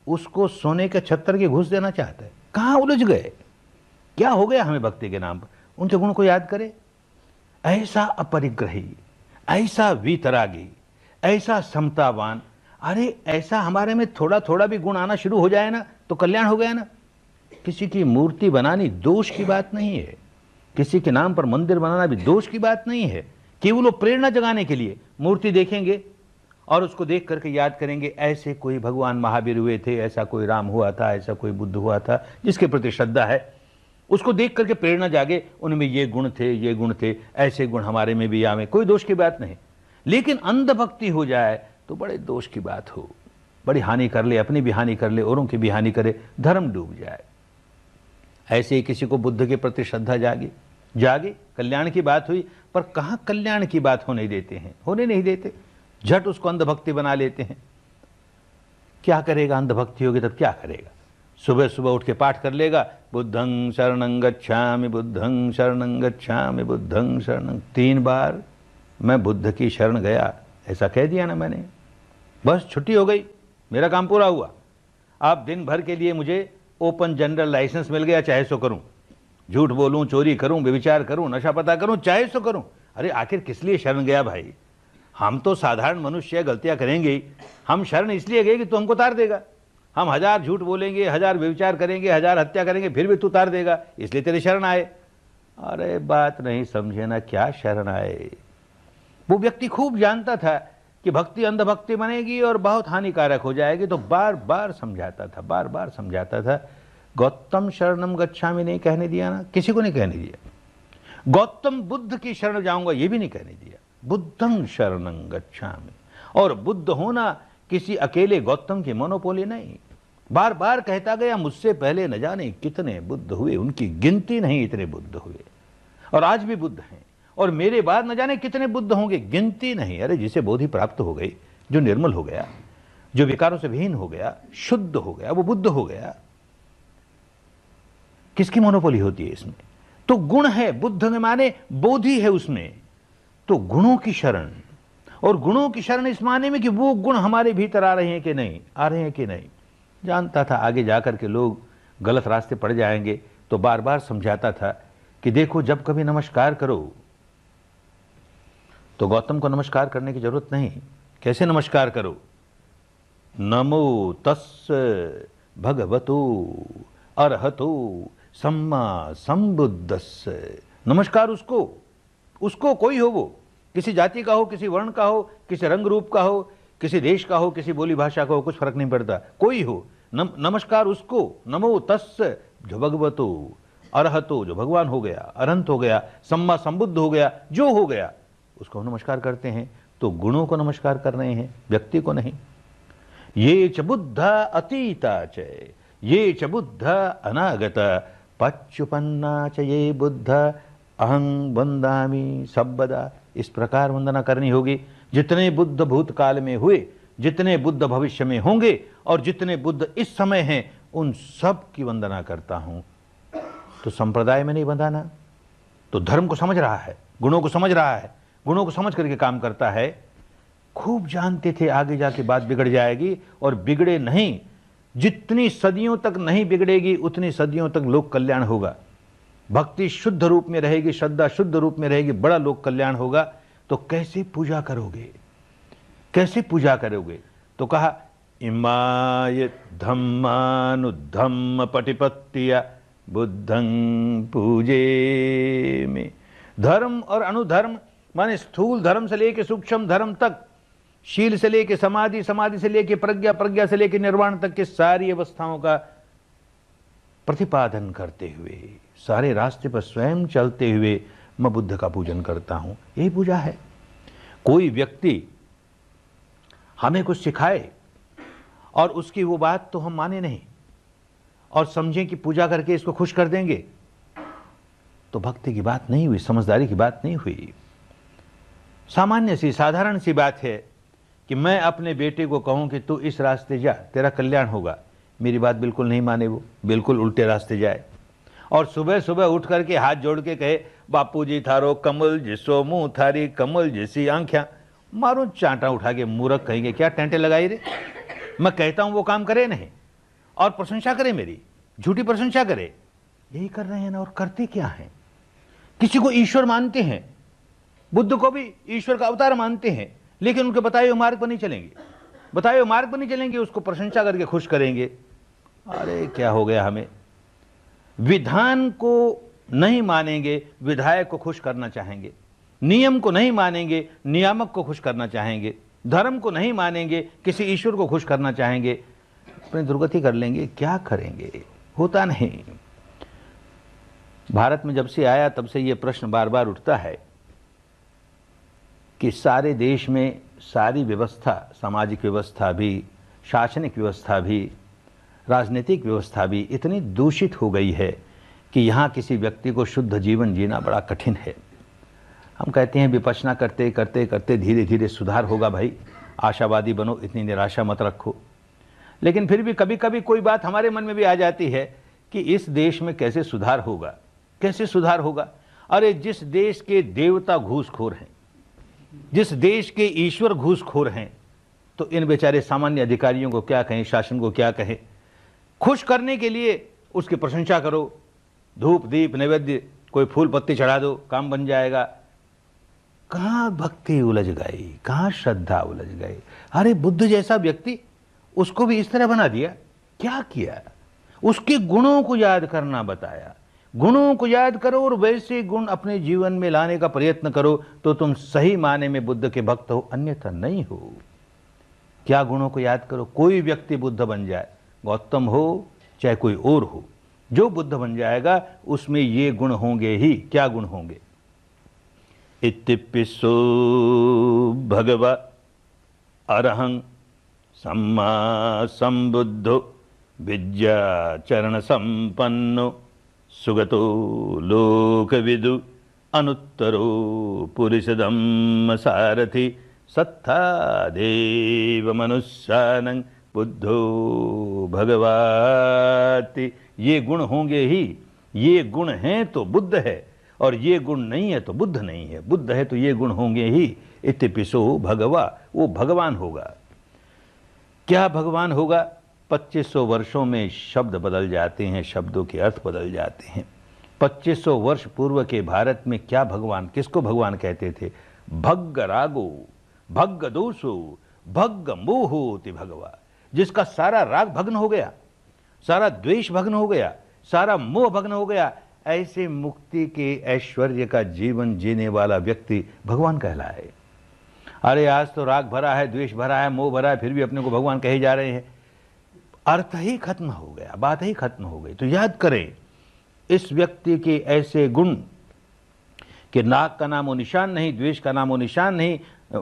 उसको सोने के छत्र की घूस देना चाहता है। कहां उलझ गए? क्या हो गया हमें भक्ति के नाम पर? उनके गुण को याद करें। ऐसा अपरिग्रही, ऐसा वीतरागी, ऐसा समतावान। अरे ऐसा हमारे में थोड़ा थोड़ा भी गुण आना शुरू हो जाए ना तो कल्याण हो गया ना। किसी की मूर्ति बनानी दोष की बात नहीं है, किसी के नाम पर मंदिर बनाना भी दोष की बात नहीं है। केवल वो प्रेरणा जगाने के लिए मूर्ति देखेंगे और उसको देख करके याद करेंगे, ऐसे कोई भगवान महावीर हुए थे, ऐसा कोई राम हुआ था, ऐसा कोई बुद्ध हुआ था, जिसके प्रति श्रद्धा है, उसको देख करके प्रेरणा जागे, उनमें ये गुण थे, ये गुण थे, ऐसे गुण हमारे में भी आवे, कोई दोष की बात नहीं। लेकिन अंधभक्ति हो जाए तो बड़े दोष की बात हो, बड़ी हानि कर ले, अपनी भी हानि कर ले, औरों की भी हानि करे, धर्म डूब जाए। ऐसे ही किसी को बुद्ध के प्रति श्रद्धा जागे, कल्याण की बात हुई, पर कहां कल्याण की बात होने देते हैं, होने नहीं देते, झट उसको अंधभक्ति बना लेते हैं। क्या करेगा? अंधभक्ति होगी तब क्या करेगा? सुबह सुबह उठ के पाठ कर लेगा, बुद्धं शरणं गच्छामि, बुद्धं शरणं गच्छामि, बुद्धं शरणं, 3 बार मैं बुद्ध की शरण गया, ऐसा कह दिया ना मैंने, बस छुट्टी हो गई, मेरा काम पूरा हुआ। अब दिन भर के लिए मुझे ओपन जनरल लाइसेंस मिल गया, चाहे सो करूं, झूठ बोलूं, चोरी करूं, व्यभिचार करूं, नशा पता करूं, चाहे सो करूं। अरे आखिर किस लिए शरण गया भाई? हम तो साधारण मनुष्य, गलतियां करेंगे ही, हम शरण इसलिए गए कि तू हमको उतार देगा। हम 1000 झूठ बोलेंगे, 1000 व्यभिचार करेंगे, 1000 हत्या करेंगे, फिर भी तू उतार देगा, इसलिए तेरे शरण आए। अरे बात नहीं समझे ना, क्या शरण आए? वो व्यक्ति खूब जानता था कि भक्ति अंधभक्ति बनेगी और बहुत हानिकारक हो जाएगी, तो बार बार समझाता था, बार बार समझाता था। गौतम शरणम गच्छामि नहीं कहने दिया ना, किसी को नहीं कहने दिया। गौतम बुद्ध की शरण जाऊंगा ये भी नहीं कहने दिया, बुद्धं शरणं गच्छामि। और बुद्ध होना किसी अकेले गौतम की मोनोपोली नहीं, बार बार कहता गया, मुझसे पहले न जाने कितने बुद्ध हुए, उनकी गिनती नहीं, इतने बुद्ध हुए, और आज भी बुद्ध हैं, और मेरे बाद न जाने कितने बुद्ध होंगे, गिनती नहीं। अरे जिसे बोधि प्राप्त हो गई, जो निर्मल हो गया, जो विकारों से विहीन हो गया, शुद्ध हो गया, वो बुद्ध हो गया। किसकी मोनोपोली होती है इसमें? तो गुण है, बुद्ध में माने बोधि है उसमें, तो गुणों की शरण। और गुणों की शरण इस माने में कि वो गुण हमारे भीतर आ रहे हैं कि नहीं, आ रहे हैं कि नहीं। जानता था आगे जाकर के लोग गलत रास्ते पड़ जाएंगे, तो बार बार समझाता था कि देखो, जब कभी नमस्कार करो तो गौतम को नमस्कार करने की जरूरत नहीं। कैसे नमस्कार करो? नमो तस्स भगवतो अरहतो सम्मा संबुद्धस्स। नमस्कार उसको कोई हो, वो किसी जाति का हो, किसी वर्ण का हो, किसी रंग रूप का हो, किसी देश का हो, किसी बोली भाषा का हो, कुछ फर्क नहीं पड़ता, कोई हो, नमस्कार उसको। नमो तस्स जो भगवतो अरहतो, जो भगवान हो गया, अनंत हो गया, सम्मा संबुद्ध हो गया, जो हो गया उसको नमस्कार करते हैं। तो गुणों को नमस्कार कर रहे हैं, व्यक्ति को नहीं। ये च बुद्ध अतीता च ये च बुद्ध अनागत पच्युपन्ना च ये बुद्ध अहं वंदामि सबदा। इस प्रकार वंदना करनी होगी। जितने बुद्ध भूतकाल में हुए, जितने बुद्ध भविष्य में होंगे, और जितने बुद्ध इस समय हैं, उन सब की वंदना करता हूं। तो संप्रदाय में नहीं बंधाना, तो धर्म को समझ रहा है, गुणों को समझ रहा है, गुणों को समझ करके काम करता है। खूब जानते थे आगे जाके बात बिगड़ जाएगी, और बिगड़े नहीं। जितनी सदियों तक नहीं बिगड़ेगी, उतनी सदियों तक लोक कल्याण होगा। भक्ति शुद्ध रूप में रहेगी, श्रद्धा शुद्ध रूप में रहेगी, बड़ा लोक कल्याण होगा। तो कैसे पूजा करोगे, कैसे पूजा करोगे? तो कहा, इमाय धम्मानुधम्म पटिपत्तिया बुद्धं पूजे में। धर्म और अनुधर्म माने स्थूल धर्म से लेके सूक्ष्म धर्म तक, शील से लेके समाधि, समाधि से लेके प्रज्ञा, प्रज्ञा से लेके निर्वाण तक की सारी अवस्थाओं का प्रतिपादन करते हुए, सारे रास्ते पर स्वयं चलते हुए मैं बुद्ध का पूजन करता हूं। यही पूजा है। कोई व्यक्ति हमें कुछ सिखाए और उसकी वो बात तो हम माने नहीं और समझें कि पूजा करके इसको खुश कर देंगे, तो भक्ति की बात नहीं हुई, समझदारी की बात नहीं हुई। सामान्य सी, साधारण सी बात है कि मैं अपने बेटे को कहूं कि तू इस रास्ते जा, तेरा कल्याण होगा, मेरी बात बिल्कुल नहीं माने, वो बिल्कुल उल्टे रास्ते जाए। और सुबह सुबह उठ करके हाथ जोड़ के कहे, बापूजी थारो कमल जिसो मुंह थारी कमल जैसी आंख्या। मारो चांटा उठा के, मूर्ख कहेंगे, क्या टेंटे लगाई रे। मैं कहता हूं वो काम करे नहीं, और प्रशंसा करे मेरी, झूठी प्रशंसा करे। यही कर रहे हैं ना। और करते क्या हैं? किसी को ईश्वर मानते हैं, बुद्ध को भी ईश्वर का अवतार मानते हैं, लेकिन उनके बताए हुए मार्ग पर नहीं चलेंगे। बताए हुए मार्ग पर नहीं चलेंगे, उसको प्रशंसा करके खुश करेंगे। अरे क्या हो गया हमें। विधान को नहीं मानेंगे, विधायक को खुश करना चाहेंगे। नियम को नहीं मानेंगे, नियामक को खुश करना चाहेंगे। धर्म को नहीं मानेंगे, किसी ईश्वर को खुश करना चाहेंगे। अपनी दुर्गति कर लेंगे। क्या करेंगे? होता नहीं। भारत में जब से आया तब से ये प्रश्न बार बार उठता है कि सारे देश में सारी व्यवस्था, सामाजिक व्यवस्था भी, शासनिक व्यवस्था भी, राजनीतिक व्यवस्था भी इतनी दूषित हो गई है कि यहाँ किसी व्यक्ति को शुद्ध जीवन जीना बड़ा कठिन है। हम कहते हैं विपश्यना करते करते करते धीरे धीरे सुधार होगा। भाई आशावादी बनो, इतनी निराशा मत रखो। लेकिन फिर भी कभी कभी कोई बात हमारे मन में भी आ जाती है कि इस देश में कैसे सुधार होगा, कैसे सुधार होगा। अरे जिस देश के देवता घूसखोर हैं, जिस देश के ईश्वर घूसखोर हैं, तो इन बेचारे सामान्य अधिकारियों को क्या कहें, शासन को क्या कहें। खुश करने के लिए उसकी प्रशंसा करो, धूप दीप नैवेद्य, कोई फूल पत्ती चढ़ा दो, काम बन जाएगा। कहाँ भक्ति उलझ गई, कहाँ श्रद्धा उलझ गई। अरे बुद्ध जैसा व्यक्ति, उसको भी इस तरह बना दिया। क्या किया? उसके गुणों को याद करना बताया। गुणों को याद करो और वैसे गुण अपने जीवन में लाने का प्रयत्न करो, तो तुम सही माने में बुद्ध के भक्त हो, अन्यथा नहीं हो। क्या गुणों को याद करो? कोई व्यक्ति बुद्ध बन जाए, गौतम हो चाहे कोई और हो, जो बुद्ध बन जाएगा उसमें ये गुण होंगे ही। क्या गुण होंगे? इत्तिपिसो भगवा अरहं सम्मा संबुद्धो विद्याचरण संपन्नो सुगतो लोकविदु अनुत्तरो पुरुषधम्म सारथि सत्था देव मनुष्यानं बुद्धो भगवाति। ये गुण होंगे ही। ये गुण हैं तो बुद्ध है, और ये गुण नहीं है तो बुद्ध नहीं है। बुद्ध है तो ये गुण होंगे ही। इतिपिसो भगवा, वो भगवान होगा। क्या भगवान होगा? 2500 वर्षों में शब्द बदल जाते हैं, शब्दों के अर्थ बदल जाते हैं। 2500 वर्ष पूर्व के भारत में क्या भगवान, किसको भगवान कहते थे? भग्ग रागो भग्ग दोषो भग्ग मोहोति भगवा। जिसका सारा राग भग्न हो गया, सारा द्वेष भग्न हो गया, सारा मोह भग्न हो गया, ऐसे मुक्ति के ऐश्वर्य का जीवन जीने वाला व्यक्ति भगवान कहलाए। अरे आज तो राग भरा है, द्वेष भरा है, मोह भरा है, फिर भी अपने को भगवान कहे जा रहे हैं। अर्थ ही खत्म हो गया, बात ही खत्म हो गई। तो याद करें इस व्यक्ति के ऐसे गुण कि नाक का नामो निशान नहीं, द्वेष का नामो निशान नहीं,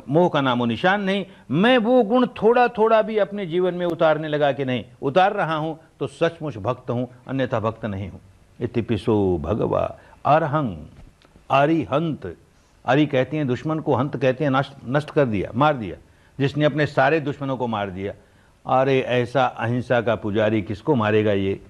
मोह का नामो निशान नहीं। मैं वो गुण थोड़ा थोड़ा भी अपने जीवन में उतारने लगा कि नहीं उतार रहा हूं तो सचमुच भक्त हूं, अन्यथा भक्त नहीं हूं। इतिपिसो भगवा अरहं, अरिहंत। अरि कहते हैं दुश्मन को, हंत कहते हैं नष्ट कर दिया, मार दिया, जिसने अपने सारे दुश्मनों को मार दिया। अरे ऐसा अहिंसा का पुजारी किसको मारेगा? ये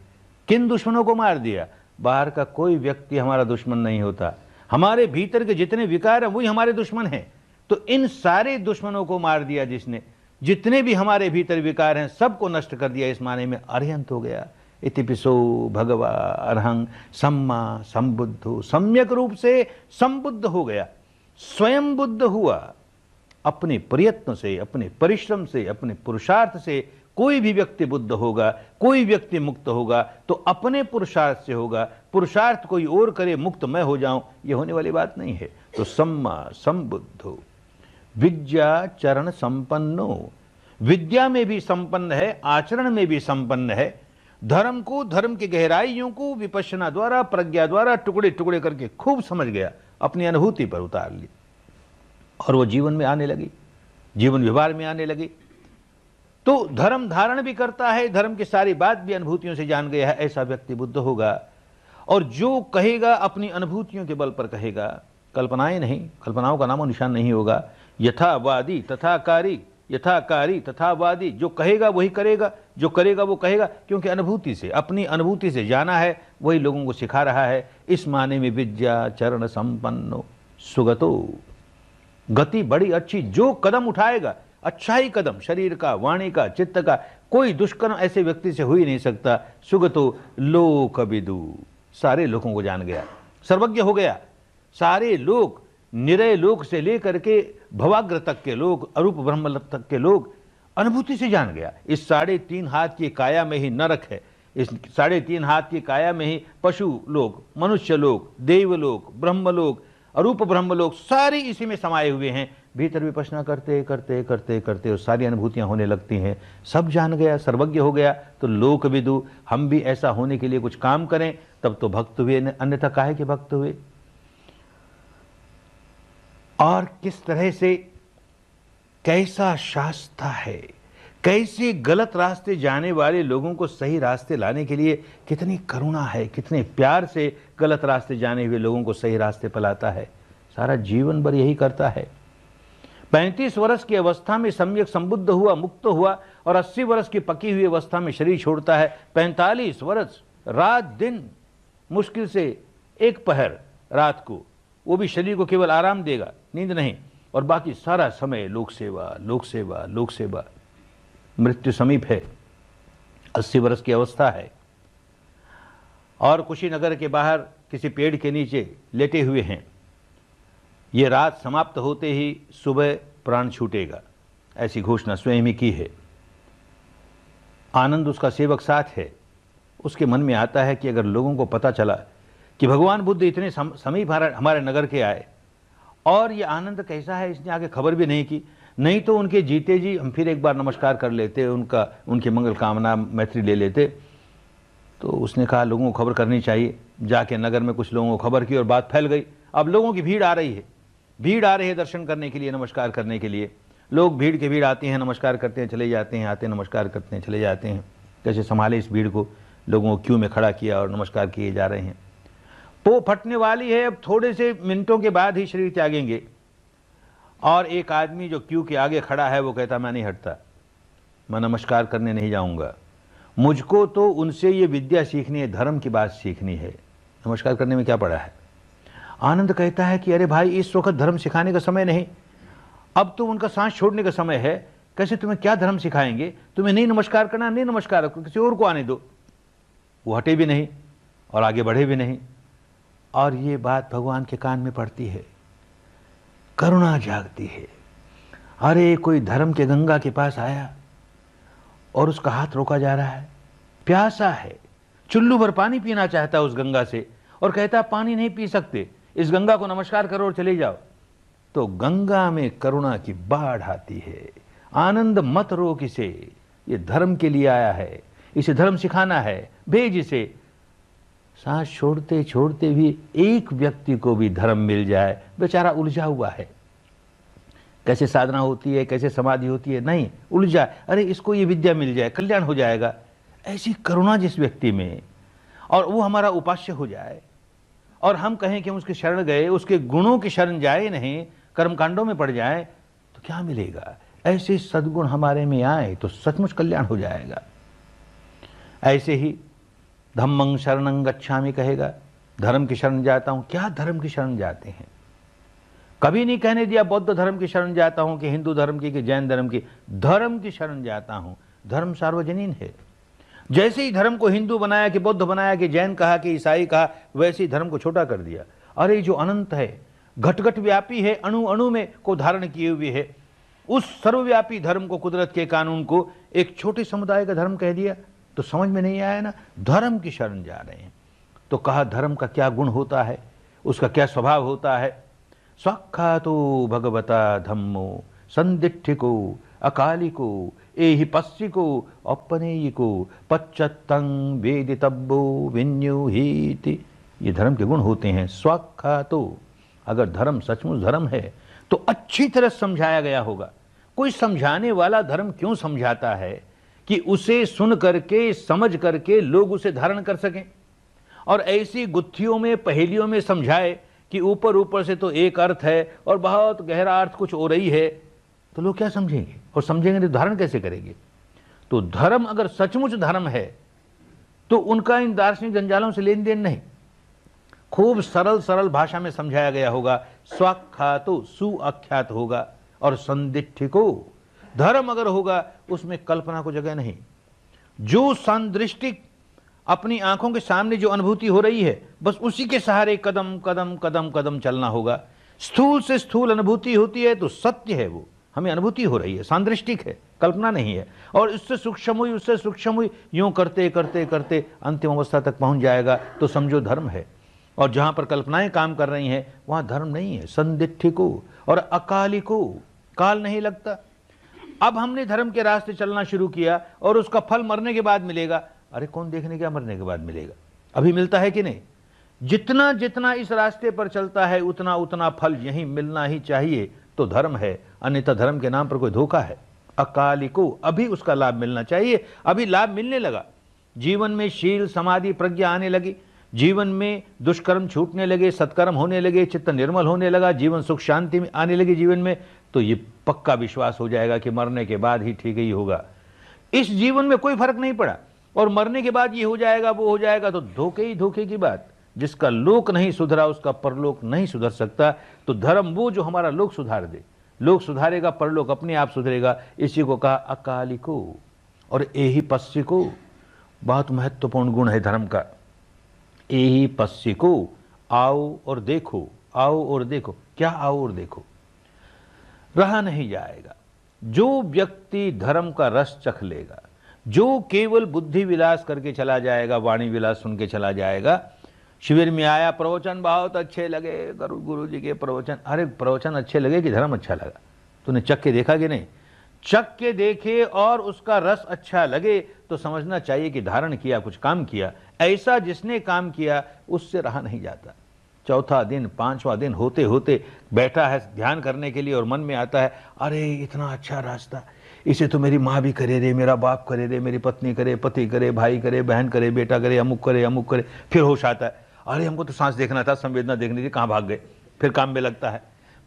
किन दुश्मनों को मार दिया? बाहर का कोई व्यक्ति हमारा दुश्मन नहीं होता, हमारे भीतर के जितने विकार हैं वही हमारे दुश्मन हैं। तो इन सारे दुश्मनों को मार दिया जिसने, जितने भी हमारे भीतर विकार हैं सबको नष्ट कर दिया। इस माने में अरिहंत हो गया। इतिपिसो भगवा अरहं सम्मा संबुद्धो, सम्यक रूप से संबुद्ध हो गया, स्वयं बुद्ध हुआ। अपने प्रयत्न से, अपने परिश्रम से, अपने पुरुषार्थ से कोई भी व्यक्ति बुद्ध होगा, कोई व्यक्ति मुक्त होगा तो अपने पुरुषार्थ से होगा। पुरुषार्थ कोई और करे, मुक्त मैं हो जाऊं, ये होने वाली बात नहीं है। तो सम्मा संबुद्धो विद्या चरण संपन्नो, विद्या में भी संपन्न है, आचरण में भी संपन्न है। धर्म को, धर्म की गहराइयों को विपश्यना द्वारा, प्रज्ञा द्वारा टुकड़े टुकड़े करके खूब समझ गया, अपनी अनुभूति पर उतार ली और वो जीवन में आने लगी, जीवन व्यवहार में आने लगी। तो धर्म धारण भी करता है, धर्म की सारी बात भी अनुभूतियों से जान गया है, ऐसा व्यक्ति बुद्ध होगा। और जो कहेगा अपनी अनुभूतियों के बल पर कहेगा, कल्पनाएं नहीं, कल्पनाओं का नामो निशान नहीं होगा। यथावादी तथाकारी, यथाकारी तथावादी, जो कहेगा वही करेगा, जो करेगा वो कहेगा, क्योंकि अनुभूति से, अपनी अनुभूति से जाना है, वही लोगों को सिखा रहा है। इस माने में विद्या चरण संपन्नो सुगतो, गति बड़ी अच्छी, जो कदम उठाएगा अच्छा ही कदम, शरीर का, वाणी का, चित्त का, कोई दुष्कर्म ऐसे व्यक्ति से हो ही नहीं सकता। सुगतो लोकविदु, सारे लोगों को जान गया, सर्वज्ञ हो गया। सारे लोग, निरय लोक से लेकर के भवाग्र तक के लोग, अरूप ब्रह्म तक के लोग अनुभूति से जान गया। इस 3.5 हाथ की काया में ही नरक है, इस 3.5 हाथ की काया में ही पशु लोग, मनुष्य लोग, देवलोक, ब्रह्मलोक, अरूप ब्रह्मलोक, सारे इसी में समाये हुए हैं। भीतर विपश्यना करते करते करते करते और सारी अनुभूतियां होने लगती हैं। सब जान गया, सर्वज्ञ हो गया। तो लोकविदु, हम भी ऐसा होने के लिए कुछ काम करें, तब तो भक्त हुए, अन्यथा काहे के भक्त हुए। और किस तरह से, कैसा शास्त्र है, कैसे गलत रास्ते जाने वाले लोगों को सही रास्ते लाने के लिए कितनी करुणा है, कितने प्यार से गलत रास्ते जाने हुए लोगों को सही रास्ते पर लाता है। सारा जीवन भर यही करता है। 35 वर्ष की अवस्था में सम्यक संबुद्ध हुआ, मुक्त हुआ, और 80 वर्ष की पकी हुई अवस्था में शरीर छोड़ता है। 45 वर्ष रात दिन, मुश्किल से एक पहर रात को, वो भी शरीर को केवल आराम देगा, नींद नहीं, और बाकी सारा समय लोक सेवा, लोक सेवा, लोक सेवा। मृत्यु समीप है, 80 वर्ष की अवस्था है, और कुशीनगर के बाहर किसी पेड़ के नीचे लेटे हुए हैं। ये रात समाप्त होते ही सुबह प्राण छूटेगा, ऐसी घोषणा स्वयं ही की है। आनंद उसका सेवक साथ है। उसके मन में आता है कि अगर लोगों को पता चला कि भगवान बुद्ध इतने समीप हमारे नगर के आए, और ये आनंद कैसा है इसने आगे खबर भी नहीं की, नहीं तो उनके जीते जी हम फिर एक बार नमस्कार कर लेते, उनकी मंगल कामना मैत्री ले लेते। तो उसने कहा लोगों को खबर करनी चाहिए। जाके नगर में कुछ लोगों को खबर की और बात फैल गई। अब लोगों की भीड़ आ रही है, भीड़ आ रही है दर्शन करने के लिए, नमस्कार करने के लिए। लोग भीड़ के भीड़ आते हैं, नमस्कार करते हैं, चले जाते हैं, आते हैं, नमस्कार करते हैं, चले जाते हैं। कैसे संभाले इस भीड़ को, लोगों को क्यू में खड़ा किया और नमस्कार किए जा रहे हैं। तो फटने वाली है, अब थोड़े से मिनटों के बाद ही शरीर त्यागेंगे। और एक आदमी जो क्यू के आगे खड़ा है वो कहता मैं नहीं हटता, मैं नमस्कार करने नहीं जाऊंगा, मुझको तो उनसे ये विद्या सीखनी है, धर्म की बात सीखनी है, नमस्कार करने में क्या पड़ा है। आनंद कहता है कि अरे भाई इस वक्त धर्म सिखाने का समय नहीं, अब तो उनका सांस छोड़ने का समय है, कैसे तुम्हें क्या धर्म सिखाएंगे, तुम्हें नहीं नमस्कार करना, नहीं नमस्कार, किसी और को आने दो। वो हटे भी नहीं और आगे बढ़े भी नहीं। और ये बात भगवान के कान में पड़ती है, करुणा जागती है। अरे कोई धर्म के गंगा के पास आया और उसका हाथ रोका जा रहा है, प्यासा है, चुल्लू भर पानी पीना चाहता है उस गंगा से, और कहता पानी नहीं पी सकते, इस गंगा को नमस्कार करो और चले जाओ। तो गंगा में करुणा की बाढ़ आती है। आनंद मत रोक इसे, ये धर्म के लिए आया है, इसे धर्म सिखाना है, भेज इसे। सांस छोड़ते छोड़ते भी एक व्यक्ति को भी धर्म मिल जाए, बेचारा उलझा हुआ है, कैसे साधना होती है, कैसे समाधि होती है, नहीं उलझा, अरे इसको ये विद्या मिल जाए, कल्याण हो जाएगा। ऐसी करुणा जिस व्यक्ति में, और वो हमारा उपास्य हो जाए, और हम कहें कि हम उसके शरण गए, उसके गुणों की शरण जाए नहीं, कर्मकांडों में पड़ जाए, तो क्या मिलेगा। ऐसे सद्गुण हमारे में आए तो सचमुच कल्याण हो जाएगा। ऐसे ही धम्मं शरणं गच्छामि कहेगा, धर्म की शरण जाता हूं। क्या धर्म की शरण जाते हैं, कभी नहीं कहने दिया बौद्ध धर्म की शरण जाता हूं कि हिंदू धर्म की कि जैन धर्म की, धर्म की शरण जाता हूं। धर्म सार्वजनीन है। जैसे ही धर्म को हिंदू बनाया कि बौद्ध बनाया कि जैन कहा कि ईसाई कहा, वैसे ही धर्म को छोटा कर दिया। अरे जो अनंत है, घट घट व्यापी है, अणु अणु में को धारण किए हुए है, उस सर्वव्यापी धर्म को, कुदरत के कानून को एक छोटे समुदाय का धर्म कह दिया, तो समझ में नहीं आया ना। धर्म की शरण जा रहे हैं। तो कहा धर्म का क्या गुण होता है, उसका क्या स्वभाव होता है। स्वाख्यातो भगवता धम्मो संदिठिको अकालिको एहि पश्चिको अपनेयिको पच्चत्तं वेदितब्बो विन्युहीति। ये धर्म के गुण होते हैं। स्वाख्यातो, अगर धर्म सचमुच धर्म है तो अच्छी तरह समझाया गया होगा। कोई समझाने वाला धर्म क्यों समझाता है कि उसे सुन करके, समझ करके लोग उसे धारण कर सकें, और ऐसी गुत्थियों में, पहेलियों में समझाए कि ऊपर ऊपर से तो एक अर्थ है और बहुत गहरा अर्थ कुछ और ही है। तो लोग क्या समझेंगे, और समझेंगे तो धारण कैसे करेंगे। तो धर्म अगर सचमुच धर्म है तो उनका इन दार्शनिक जंजालों से लेन देन नहीं। खूब सरल सरल भाषा में समझाया गया होगा, स्वाख्यातो सुआख्यात होगा, और संदिष्टिको धर्म अगर होगा उसमें कल्पना को जगह नहीं। जो सांदृष्टिक अपनी आंखों के सामने जो अनुभूति हो रही है, बस उसी के सहारे कदम कदम कदम कदम चलना होगा। स्थूल से स्थूल अनुभूति होती है तो सत्य है, वो हमें अनुभूति हो रही है, सांदृष्टिक है, कल्पना नहीं है। और इससे सूक्ष्म हुई, उससे सूक्ष्म हुई, यूं करते करते करते अंतिम अवस्था तक पहुंच जाएगा तो समझो धर्म है। और जहां पर कल्पनाएं काम कर रही हैं वहां धर्म नहीं है, संदिष्टिको और अकालिको, काल नहीं लगता। अब हमने धर्म के रास्ते चलना शुरू किया और उसका फल मरने के बाद मिलेगा। अरे कौन देखने क्या मरने के बाद मिलेगा, अभी मिलता है कि नहीं। जितना जितना इस रास्ते पर चलता है उतना उतना फल यहीं मिलना ही चाहिए, तो धर्म है। अन्यथा धर्म के नाम पर कोई धोखा है। अकालिको, अभी उसका लाभ मिलना चाहिए, अभी लाभ मिलने लगा। जीवन में शील समाधि प्रज्ञा आने लगी, जीवन में दुष्कर्म छूटने लगे, सत्कर्म होने लगे, चित्त निर्मल होने लगा, जीवन सुख शांति में आने लगी जीवन में, तो ये पक्का विश्वास हो जाएगा कि मरने के बाद ही ठीक ही होगा। इस जीवन में कोई फर्क नहीं पड़ा और मरने के बाद ये हो जाएगा वो हो जाएगा, तो धोखे ही धोखे की बात। जिसका लोक नहीं सुधरा उसका परलोक नहीं सुधर सकता। तो धर्म वो जो हमारा लोक सुधार दे, लोक सुधारेगा, परलोक अपने आप सुधरेगा। इसी को कहा अकालिको और एहि पश्चिको। बहुत महत्वपूर्ण गुण है धर्म का, एहि पश्चिको, आओ और देखो, आओ और देखो। क्या आओ और देखो, रहा नहीं जाएगा। जो व्यक्ति धर्म का रस चख लेगा, जो केवल बुद्धि विलास करके चला जाएगा, वाणी विलास सुन के चला जाएगा, शिविर में आया, प्रवचन बहुत अच्छे लगे, गुरु जी के प्रवचन, अरे प्रवचन अच्छे लगे कि धर्म अच्छा लगा, तूने चख के देखा कि नहीं। चख के देखे और उसका रस अच्छा लगे तो समझना चाहिए कि धारण किया, कुछ काम किया। ऐसा जिसने काम किया उससे रहा नहीं जाता। चौथा दिन पांचवा दिन होते होते बैठा है ध्यान करने के लिए और मन में आता है, अरे इतना अच्छा रास्ता, इसे तो मेरी माँ भी करे रे, मेरा बाप करे रे, मेरी पत्नी करे, पति करे, भाई करे, बहन करे, बेटा करे, अमुक करे, अमुक करे। फिर होश आता है, अरे हमको तो सांस देखना था, संवेदना देखनी थी, कहाँ भाग गए। फिर काम में लगता है।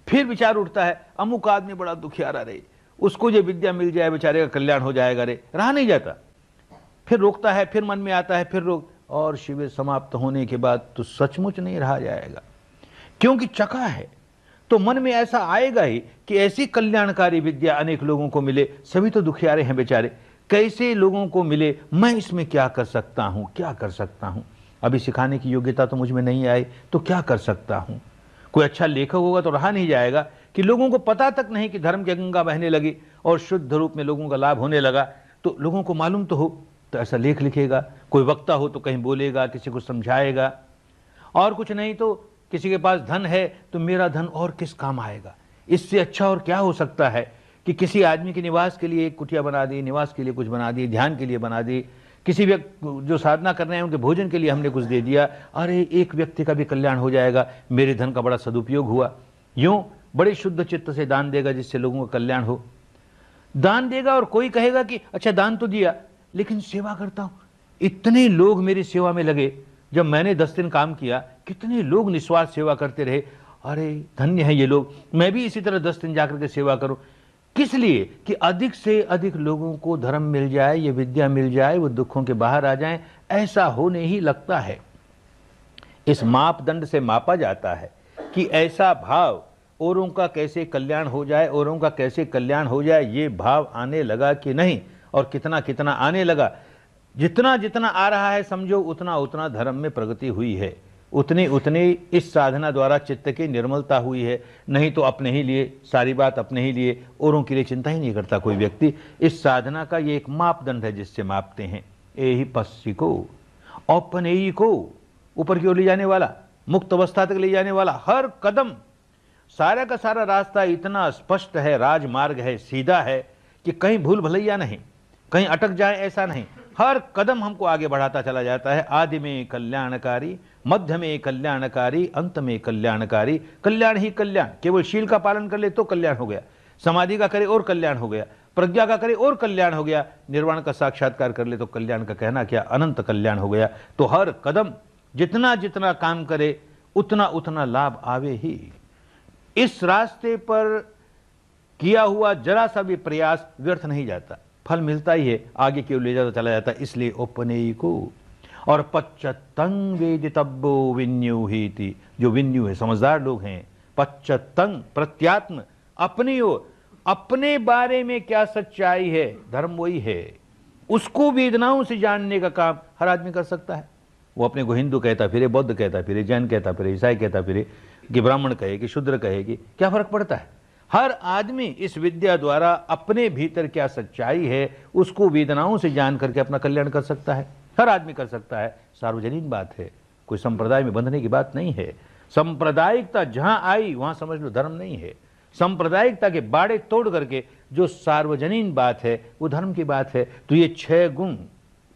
फिर विचार उठता है, अमुक आदमी बड़ा दुखियारा रे, उसको ये विद्या मिल जाए, बेचारे का कल्याण हो जाएगा रे। रहा नहीं जाता। फिर रोकता है, फिर मन में आता है, फिर रोक, और शिविर समाप्त होने के बाद तो सचमुच नहीं रहा जाएगा, क्योंकि चखा है। तो मन में ऐसा आएगा ही कि ऐसी कल्याणकारी विद्या अनेक लोगों को मिले, सभी तो दुखियारे हैं बेचारे, कैसे लोगों को मिले, मैं इसमें क्या कर सकता हूं, क्या कर सकता हूं। अभी सिखाने की योग्यता तो मुझ में नहीं आई तो क्या कर सकता हूं। कोई अच्छा लेखक होगा तो रहा नहीं जाएगा कि लोगों को पता तक नहीं कि धर्म की गंगा बहने लगी और शुद्ध रूप में लोगों का लाभ होने लगा, तो लोगों को मालूम तो हो तो ऐसा लेख लिखेगा। कोई वक्ता हो तो कहीं बोलेगा, किसी को समझाएगा, और कुछ नहीं तो किसी के पास धन है तो मेरा धन और किस काम आएगा। इससे अच्छा और क्या हो सकता है कि किसी आदमी के निवास के लिए एक कुटिया बना दी, निवास के लिए कुछ बना दी, ध्यान के लिए बना दी, किसी व्यक्ति जो साधना कर रहे हैं उनके भोजन के लिए हमने कुछ दे दिया, अरे एक व्यक्ति का भी कल्याण हो जाएगा, मेरे धन का बड़ा सदुपयोग हुआ। यूं बड़े शुद्ध चित्त से दान देगा जिससे लोगों का कल्याण हो। दान देगा और कोई कहेगा कि अच्छा दान तो दिया लेकिन सेवा करता हूं, इतने लोग मेरी सेवा में लगे, जब मैंने 10 दिन काम किया कितने लोग निस्वार्थ सेवा करते रहे, अरे धन्य है ये लोग, मैं भी इसी तरह 10 दिन जाकर के सेवा करूं। किस लिए? कि अधिक से अधिक लोगों को धर्म मिल जाए, ये विद्या मिल जाए, वो दुखों के बाहर आ जाएं। ऐसा होने ही लगता है। इस मापदंड से मापा जाता है कि ऐसा भाव औरों का कैसे कल्याण हो जाए, औरों का कैसे कल्याण हो जाए, ये भाव आने लगा कि नहीं, और कितना कितना आने लगा। जितना जितना आ रहा है समझो उतना उतना धर्म में प्रगति हुई है, उतनी उतनी इस साधना द्वारा चित्त की निर्मलता हुई है। नहीं तो अपने ही लिए, सारी बात अपने ही लिए, औरों के लिए चिंता ही नहीं करता कोई व्यक्ति। इस साधना का ये एक मापदंड है जिससे मापते हैं। एहि पश्चिको, औपनेयी को, ऊपर की ओर ले जाने वाला, मुक्त अवस्था तक ले जाने वाला, हर कदम सारा का सारा रास्ता इतना स्पष्ट है, राजमार्ग है, सीधा है कि कहीं भूल भलैया नहीं, कहीं अटक जाए ऐसा नहीं। हर कदम हमको आगे बढ़ाता चला जाता है। आदि में कल्याणकारी, मध्य में कल्याणकारी, अंत में कल्याणकारी। कल्याण ही कल्याण। केवल शील का पालन कर ले तो कल्याण हो गया, समाधि का करे और कल्याण हो गया, प्रज्ञा का करे और कल्याण हो गया, निर्वाण का साक्षात्कार कर ले तो कल्याण का कहना क्या, अनंत कल्याण हो गया। तो हर कदम जितना जितना काम करे उतना उतना लाभ आवे ही। इस रास्ते पर किया हुआ जरा सा भी प्रयास व्यर्थ नहीं जाता, फल मिलता ही है, आगे की ओर ले जाता चला जाता। इसलिए उपनेयी को और पच्चतंग वेदितव्यो विन्यूहीति, जो विन्यू है, समझदार लोग हैं, पच्चतंग प्रत्यात्म, अपनी ओर, अपने बारे में क्या सच्चाई है, धर्म वही है, उसको वेदनाओं से जानने का काम हर आदमी कर सकता है। वो अपने को हिंदू कहता फिरे, बौद्ध कहता फिरे, जैन कहता फिरे, ईसाई कहता फिरे, कि ब्राह्मण कहे कि शूद्र कहे, कि क्या फर्क पड़ता है। हर आदमी इस विद्या द्वारा अपने भीतर क्या सच्चाई है उसको वेदनाओं से जान करके अपना कल्याण कर सकता है। हर आदमी कर सकता है, सार्वजनिक बात है, कोई संप्रदाय में बंधने की बात नहीं है। सांप्रदायिकता जहां आई वहां समझ लो धर्म नहीं है। सांप्रदायिकता के बाड़े तोड़ करके जो सार्वजनीन बात है वो धर्म की बात है। तो ये 6 गुण,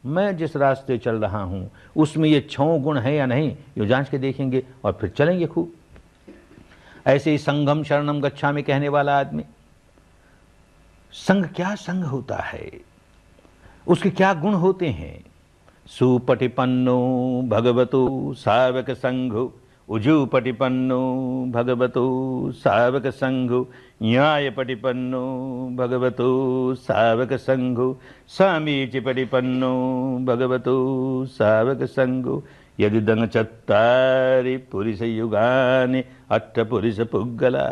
मैं जिस रास्ते चल रहा हूं उसमें ये 6 गुण है या नहीं, ये जांच के देखेंगे और फिर चलेंगे खूब। ऐसे ही संघम शरणम गच्छामि कहने वाला आदमी, संघ क्या संघ होता है, उसके क्या गुण होते हैं। सुपटिपन्नो भगवतो सावक संघो, उजुपटिपन्नो भगवतो सावक संघो, न्यायपटिपन्नो भगवतो सावक संघो, समीचिपटिपन्नो भगवतो सावक संघो, यदिदं चत्तारि पुरुषयुगानि अष्टपुरुष पुग्गला,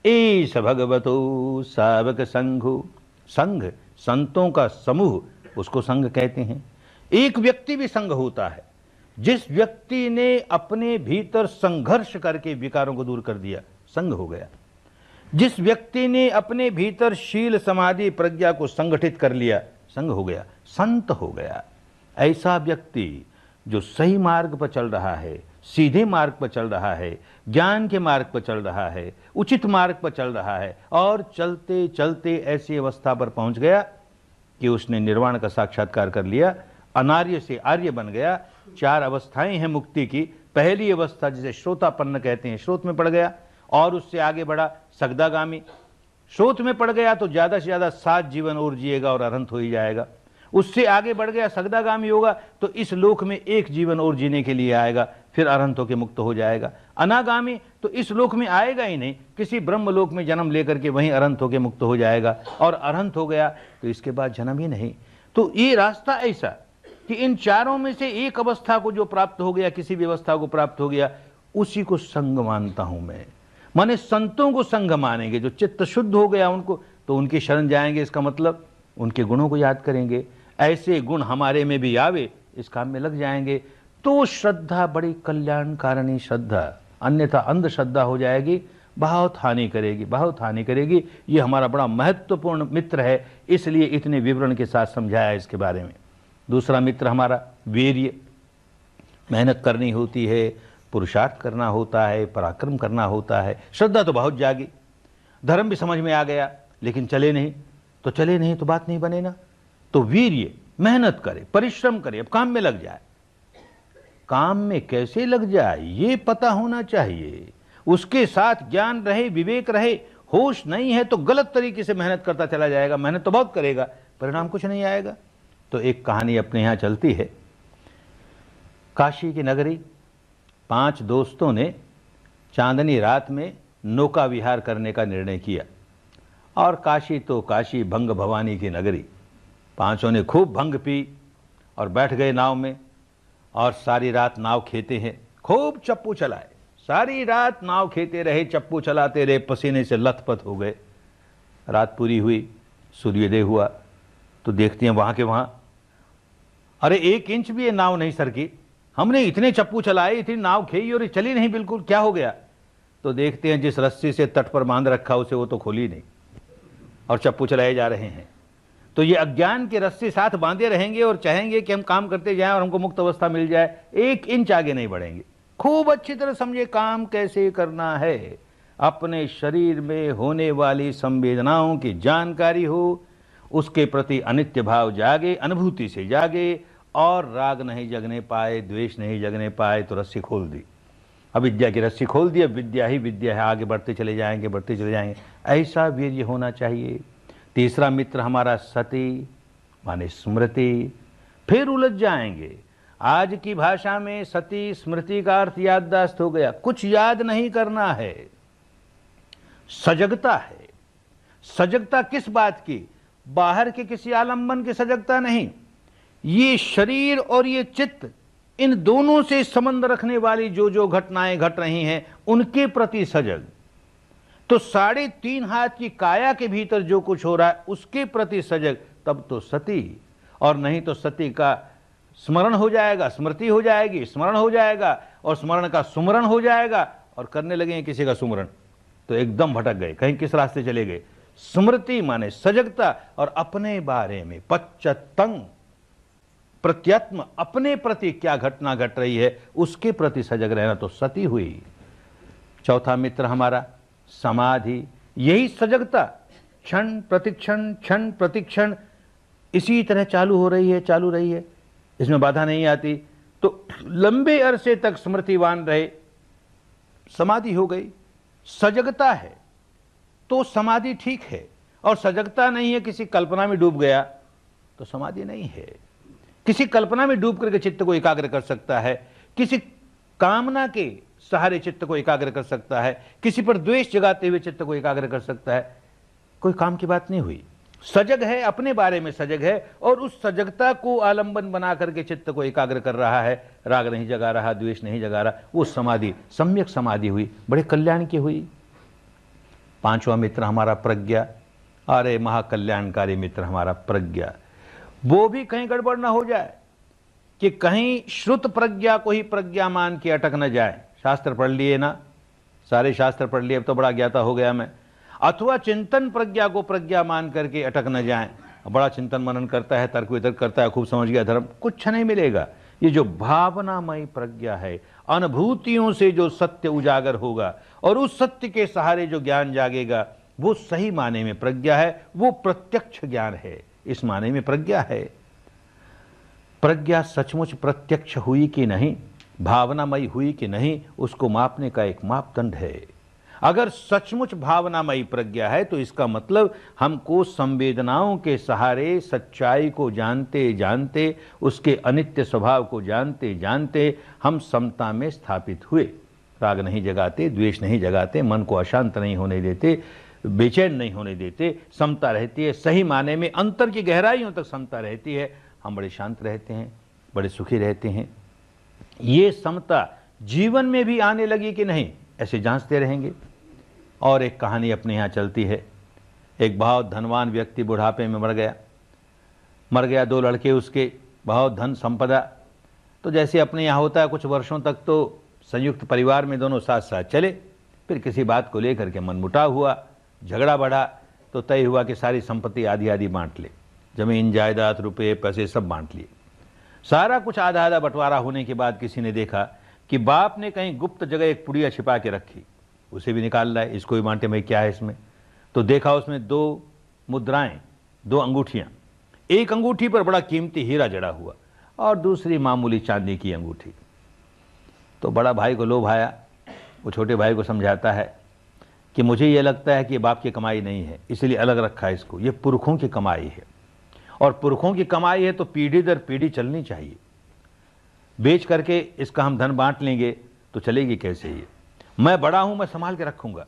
एष भगवतो सावक संघो। संघ संतों का समूह, उसको संघ कहते हैं। एक व्यक्ति भी संघ होता है, जिस व्यक्ति ने अपने भीतर संघर्ष करके विकारों को दूर कर दिया, संघ हो गया। जिस व्यक्ति ने अपने भीतर शील समाधि प्रज्ञा को संगठित कर लिया, संघ हो गया, संत हो गया। ऐसा व्यक्ति जो सही मार्ग पर चल रहा है, सीधे मार्ग पर चल रहा है, ज्ञान के मार्ग पर चल रहा है, उचित मार्ग पर चल रहा है, और चलते चलते ऐसी अवस्था पर पहुंच गया कि उसने निर्वाण का साक्षात्कार कर लिया, अनार्य से आर्य बन गया। 4 अवस्थाएं हैं मुक्ति की। पहली अवस्था जिसे श्रोतापन्न कहते हैं, श्रोत में पड़ गया, और उससे आगे बढ़ा सगदागामी। श्रोत में पड़ गया तो ज्यादा से ज्यादा 7 जीवन और जिएगा और अनंत हो ही जाएगा। उससे आगे बढ़ गया सगदागामी होगा तो इस लोक में 1 जीवन और जीने के लिए आएगा, फिर अनंत होकर मुक्त हो जाएगा। अनागामी तो इस लोक में आएगा ही नहीं, किसी ब्रह्म लोक में जन्म लेकर के वहीं अनंत होकर मुक्त हो जाएगा, और अनंत हो गया तो इसके बाद जन्म ही नहीं। तो ये रास्ता ऐसा कि इन चारों में से एक अवस्था को जो प्राप्त हो गया, किसी भी अवस्था को प्राप्त हो गया, उसी को संग मानता हूं मैं। माने संतों को संग मानेंगे, जो चित्त शुद्ध हो गया उनको, तो उनकी शरण जाएंगे, इसका मतलब उनके गुणों को याद करेंगे। ऐसे गुण हमारे में भी आवे, इस काम में लग जाएंगे, तो श्रद्धा बड़ी कल्याणकारिणी श्रद्धा, अन्यथा अंधश्रद्धा हो जाएगी, बहुत हानि करेगी, बहुत हानि करेगी। ये हमारा बड़ा महत्वपूर्ण मित्र है, इसलिए इतने विवरण के साथ समझाया इसके बारे में। दूसरा मित्र हमारा वीर्य, मेहनत करनी होती है, पुरुषार्थ करना होता है, पराक्रम करना होता है। श्रद्धा तो बहुत जागी, धर्म भी समझ में आ गया, लेकिन चले नहीं तो बात नहीं बने ना। तो वीर्य, मेहनत करे, परिश्रम करे, अब काम में लग जाए। काम में कैसे लग जाए ये पता होना चाहिए, उसके साथ ज्ञान रहे, विवेक रहे। होश नहीं है तो गलत तरीके से मेहनत करता चला जाएगा, मेहनत तो बहुत करेगा, परिणाम कुछ नहीं आएगा। तो एक कहानी अपने यहाँ चलती है। काशी की नगरी, 5 दोस्तों ने चांदनी रात में नौका विहार करने का निर्णय किया। और काशी तो काशी, भंग भवानी की नगरी। 5 ने खूब भंग पी और बैठ गए नाव में, और सारी रात नाव खेते हैं, खूब चप्पू चलाए, सारी रात नाव खेते रहे, चप्पू चलाते रहे, पसीने से लथपथ हो गए। रात पूरी हुई, सूर्योदय हुआ, तो देखते हैं वहां के वहां, अरे 1 इंच भी ये नाव नहीं सरकी, हमने इतने चप्पू चलाए, इतनी नाव खेई और ये चली नहीं बिल्कुल, क्या हो गया। तो देखते हैं जिस रस्सी से तट पर बांध रखा उसे वो तो खोली नहीं, और चप्पू चलाए जा रहे हैं। तो ये अज्ञान के रस्सी साथ बांधे रहेंगे और चाहेंगे कि हम काम करते जाएं और हमको मुक्त अवस्था मिल जाए, 1 इंच आगे नहीं बढ़ेंगे। खूब अच्छी तरह समझे काम कैसे करना है, अपने शरीर में होने वाली संवेदनाओं की जानकारी हो, उसके प्रति अनित्य भाव जागे, अनुभूति से जागे, और राग नहीं जगने पाए, द्वेष नहीं जगने पाए, तो रस्सी खोल दी, अविद्या की रस्सी खोल दी। अब विद्या ही विद्या है, आगे बढ़ते चले जाएंगे, बढ़ते चले जाएंगे। ऐसा वीर्य होना चाहिए। तीसरा मित्र हमारा सती, माने स्मृति। फिर उलझ जाएंगे। आज की भाषा में सती स्मृति का अर्थ याददाश्त हो गया, कुछ याद नहीं करना है, सजगता है। सजगता किस बात की? बाहर के किसी आलंबन की सजगता नहीं, ये शरीर और ये चित्त, इन दोनों से संबंध रखने वाली जो जो घटनाएं घट रही हैं उनके प्रति सजग। तो 3.5 हाथ की काया के भीतर जो कुछ हो रहा है उसके प्रति सजग, तब तो सती। और नहीं तो सती का स्मरण हो जाएगा, स्मृति हो जाएगी, स्मरण हो जाएगा, और स्मरण का सुमरण हो जाएगा, और करने लगेंगे किसी का सुमरण तो एकदम भटक गए, कहीं किस रास्ते चले गए। स्मृति माने सजगता, और अपने बारे में पश्चतंग, प्रत्यात्म, अपने प्रति क्या घटना घट रही है उसके प्रति सजग रहना तो सती हुई। चौथा मित्र हमारा समाधि, यही सजगता क्षण प्रतिक्षण, क्षण प्रतिक्षण इसी तरह चालू हो रही है, चालू रही है, इसमें बाधा नहीं आती, तो लंबे अरसे तक स्मृतिवान रहे, समाधि हो गई। सजगता है तो समाधि ठीक है, और सजगता नहीं है, किसी कल्पना में डूब गया तो समाधि नहीं है। किसी कल्पना में डूब करके चित्त को एकाग्र कर सकता है, किसी कामना के सहारे चित्त को एकाग्र कर सकता है, किसी पर द्वेष जगाते हुए चित्त को एकाग्र कर सकता है, कोई काम की बात नहीं हुई। सजग है, अपने बारे में सजग है, और उस सजगता को आलंबन बना करके चित्त को एकाग्र कर रहा है, राग नहीं जगा रहा, द्वेष नहीं जगा रहा, वो समाधि सम्यक समाधि हुई, बड़े कल्याण की हुई। 5वां मित्र हमारा प्रज्ञा, अरे महाकल्याणकारी मित्र हमारा प्रज्ञा। वो भी कहीं गड़बड़ ना हो जाए कि कहीं श्रुत प्रज्ञा को ही प्रज्ञा मान के अटक न जाए। शास्त्र पढ़ लिए ना, सारे शास्त्र पढ़ लिए, अब तो बड़ा ज्ञाता हो गया मैं। अथवा चिंतन प्रज्ञा को प्रज्ञा मान करके अटक न जाए, बड़ा चिंतन मनन करता है, तर्क वितर्क करता है, खूब समझ गया धर्म, कुछ नहीं मिलेगा। ये जो भावनामयी प्रज्ञा है, अनुभूतियों से जो सत्य उजागर होगा और उस सत्य के सहारे जो ज्ञान जागेगा, वो सही माने में प्रज्ञा है, वो प्रत्यक्ष ज्ञान है, इस माने में प्रज्ञा है। प्रज्ञा सचमुच प्रत्यक्ष हुई कि नहीं, भावनामयी हुई कि नहीं, उसको मापने का एक मापदंड है। अगर सचमुच भावनामयी प्रज्ञा है तो इसका मतलब हमको संवेदनाओं के सहारे सच्चाई को जानते जानते, उसके अनित्य स्वभाव को जानते जानते हम समता में स्थापित हुए। राग नहीं जगाते, द्वेष नहीं जगाते, मन को अशांत नहीं होने देते, बेचैन नहीं होने देते, समता रहती है, सही माने में अंतर की गहराइयों तक समता रहती है, हम बड़े शांत रहते हैं, बड़े सुखी रहते हैं। ये समता जीवन में भी आने लगी कि नहीं, ऐसे जांचते रहेंगे। और एक कहानी अपने यहाँ चलती है। एक बहुत धनवान व्यक्ति बुढ़ापे में मर गया, 2 लड़के उसके, बहुत धन संपदा। तो जैसे अपने यहाँ होता है, कुछ वर्षों तक तो संयुक्त परिवार में दोनों साथ साथ चले, फिर किसी बात को लेकर के मनमुटाव हुआ, झगड़ा बढ़ा, तो तय हुआ कि सारी संपत्ति आधी आधी बांट ले, जमीन जायदाद रुपये पैसे सब बांट लिए। सारा कुछ आधा आधा बंटवारा होने के बाद किसी ने देखा कि बाप ने कहीं गुप्त जगह एक पुड़िया छिपा के रखी, उसे भी निकाल रहा है, इसको भी बांटे, भाई क्या है इसमें। तो देखा उसमें 2 मुद्राएं, 2 अंगूठियां, एक अंगूठी पर बड़ा कीमती हीरा जड़ा हुआ और दूसरी मामूली चांदी की अंगूठी। तो बड़ा भाई को लोभ आया, वो छोटे भाई को समझाता है कि मुझे ये लगता है कि ये बाप की कमाई नहीं है, इसलिए अलग रखा है इसको, ये पुरखों की कमाई है, और पुरखों की कमाई है तो पीढ़ी दर पीढ़ी चलनी चाहिए। बेच करके इसका हम धन बांट लेंगे तो चलेगी कैसे ये? मैं बड़ा हूं, मैं संभाल के रखूंगा,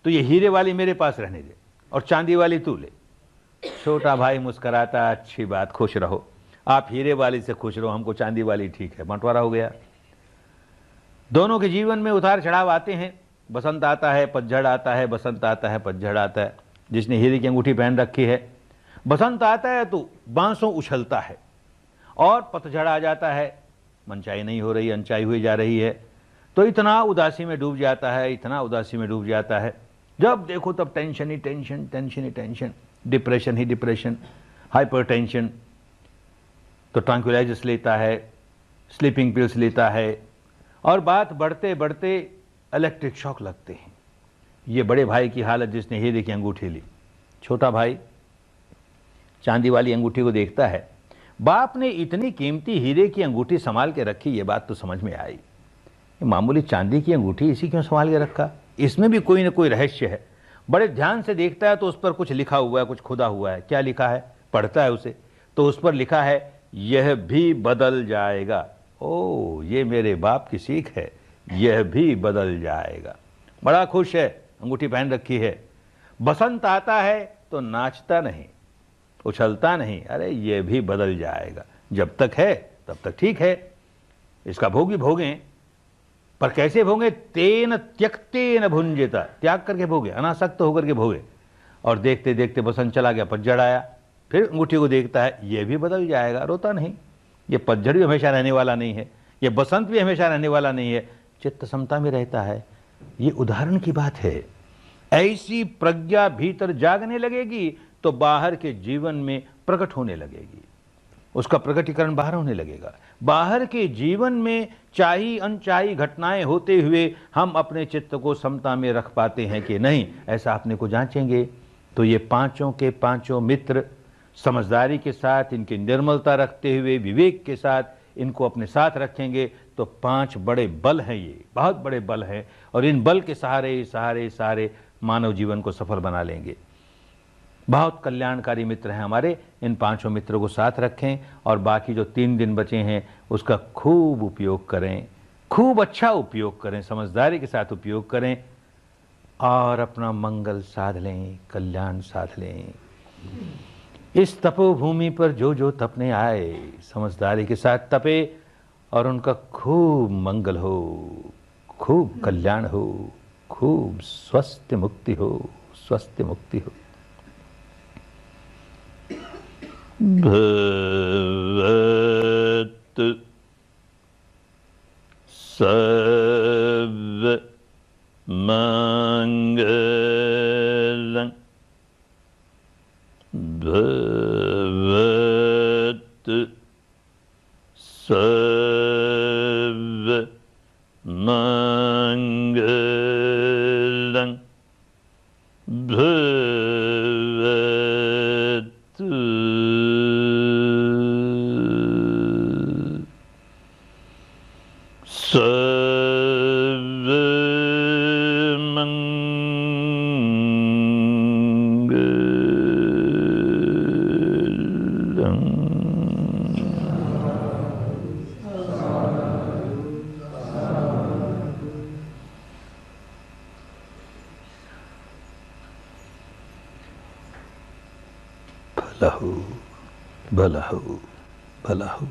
तो ये हीरे वाली मेरे पास रहने दे और चांदी वाली तू ले। छोटा भाई मुस्कुराता, अच्छी बात, खुश रहो, आप हीरे वाली से खुश रहो, हमको चांदी वाली ठीक है। बंटवारा हो गया। दोनों के जीवन में उतार चढ़ाव आते हैं, बसंत आता है, पतझड़ आता है, बसंत आता है, पतझड़ आता है। जिसने हीरे की अंगूठी पहन रखी है, बसंत आता है तो बांसों उछलता है, और पतझड़ आ जाता है, मनचाही नहीं हो रही, अनचाही हुई जा रही है, तो इतना उदासी में डूब जाता है, इतना उदासी में डूब जाता है, जब देखो तब टेंशन ही टेंशन, टेंशन ही टेंशन, डिप्रेशन ही डिप्रेशन, हाइपर टेंशन। तो ट्रैंक्विलाइजर्स लेता है, स्लीपिंग पिल्स लेता है, और बात बढ़ते बढ़ते इलेक्ट्रिक शॉक लगते हैं। ये बड़े भाई की हालत जिसने हीरे की अंगूठी ली। छोटा भाई चांदी वाली अंगूठी को देखता है, बाप ने इतनी कीमती हीरे की अंगूठी संभाल के रखी, ये बात तो समझ में आई। मामूली चांदी की अंगूठी इसी क्यों संभाल के रखा, इसमें भी कोई ना कोई रहस्य है। बड़े ध्यान से देखता है तो उस पर कुछ लिखा हुआ है, कुछ खुदा हुआ है। क्या लिखा है? पढ़ता है उसे, तो उस पर लिखा है, यह भी बदल जाएगा। ओ, ये मेरे बाप की सीख है, यह भी बदल जाएगा। बड़ा खुश है, अंगूठी पहन रखी है। बसंत आता है तो नाचता नहीं, उछलता नहीं, अरे ये भी बदल जाएगा, जब तक है तब तक ठीक है, इसका भोगी भोगें, पर कैसे भोगे? तेन त्यक्तेन भुंजिता, त्याग करके भोगे, अनासक्त होकर के भोगे। और देखते देखते बसंत चला गया, पतझड़ आया, फिर अंगूठी को देखता है, ये भी बदल जाएगा, रोता नहीं। ये पतझड़ भी हमेशा रहने वाला नहीं है, ये बसंत भी हमेशा रहने वाला नहीं है, चित्त समता में रहता है। ये उदाहरण की बात है। ऐसी प्रज्ञा भीतर जागने लगेगी तो बाहर के जीवन में प्रकट होने लगेगी, उसका प्रकटीकरण बाहर होने लगेगा। बाहर के जीवन में चाही अनचाही घटनाएं होते हुए हम अपने चित्त को समता में रख पाते हैं कि नहीं, ऐसा अपने को जांचेंगे। तो ये पांचों के पांचों मित्र समझदारी के साथ, इनकी निर्मलता रखते हुए, विवेक के साथ इनको अपने साथ रखेंगे तो 5 बड़े बल हैं, ये बहुत बड़े बल हैं, और इन बल के सहारे सहारे सहारे मानव जीवन को सफल बना लेंगे। बहुत कल्याणकारी मित्र हैं हमारे, इन 5 मित्रों को साथ रखें और बाकी जो 3 दिन बचे हैं उसका खूब उपयोग करें, खूब अच्छा उपयोग करें, समझदारी के साथ उपयोग करें और अपना मंगल साध लें, कल्याण साध लें। इस तपोभूमि पर जो जो तपने आए समझदारी के साथ तपे और उनका खूब मंगल हो, खूब कल्याण हो, खूब स्वस्थ मुक्ति हो, स्वस्थ मुक्ति हो। भवतु सर्वमङ्गलं भवतु सर्वमङ्गलं भवतु भला हो, भला हो, भला हो।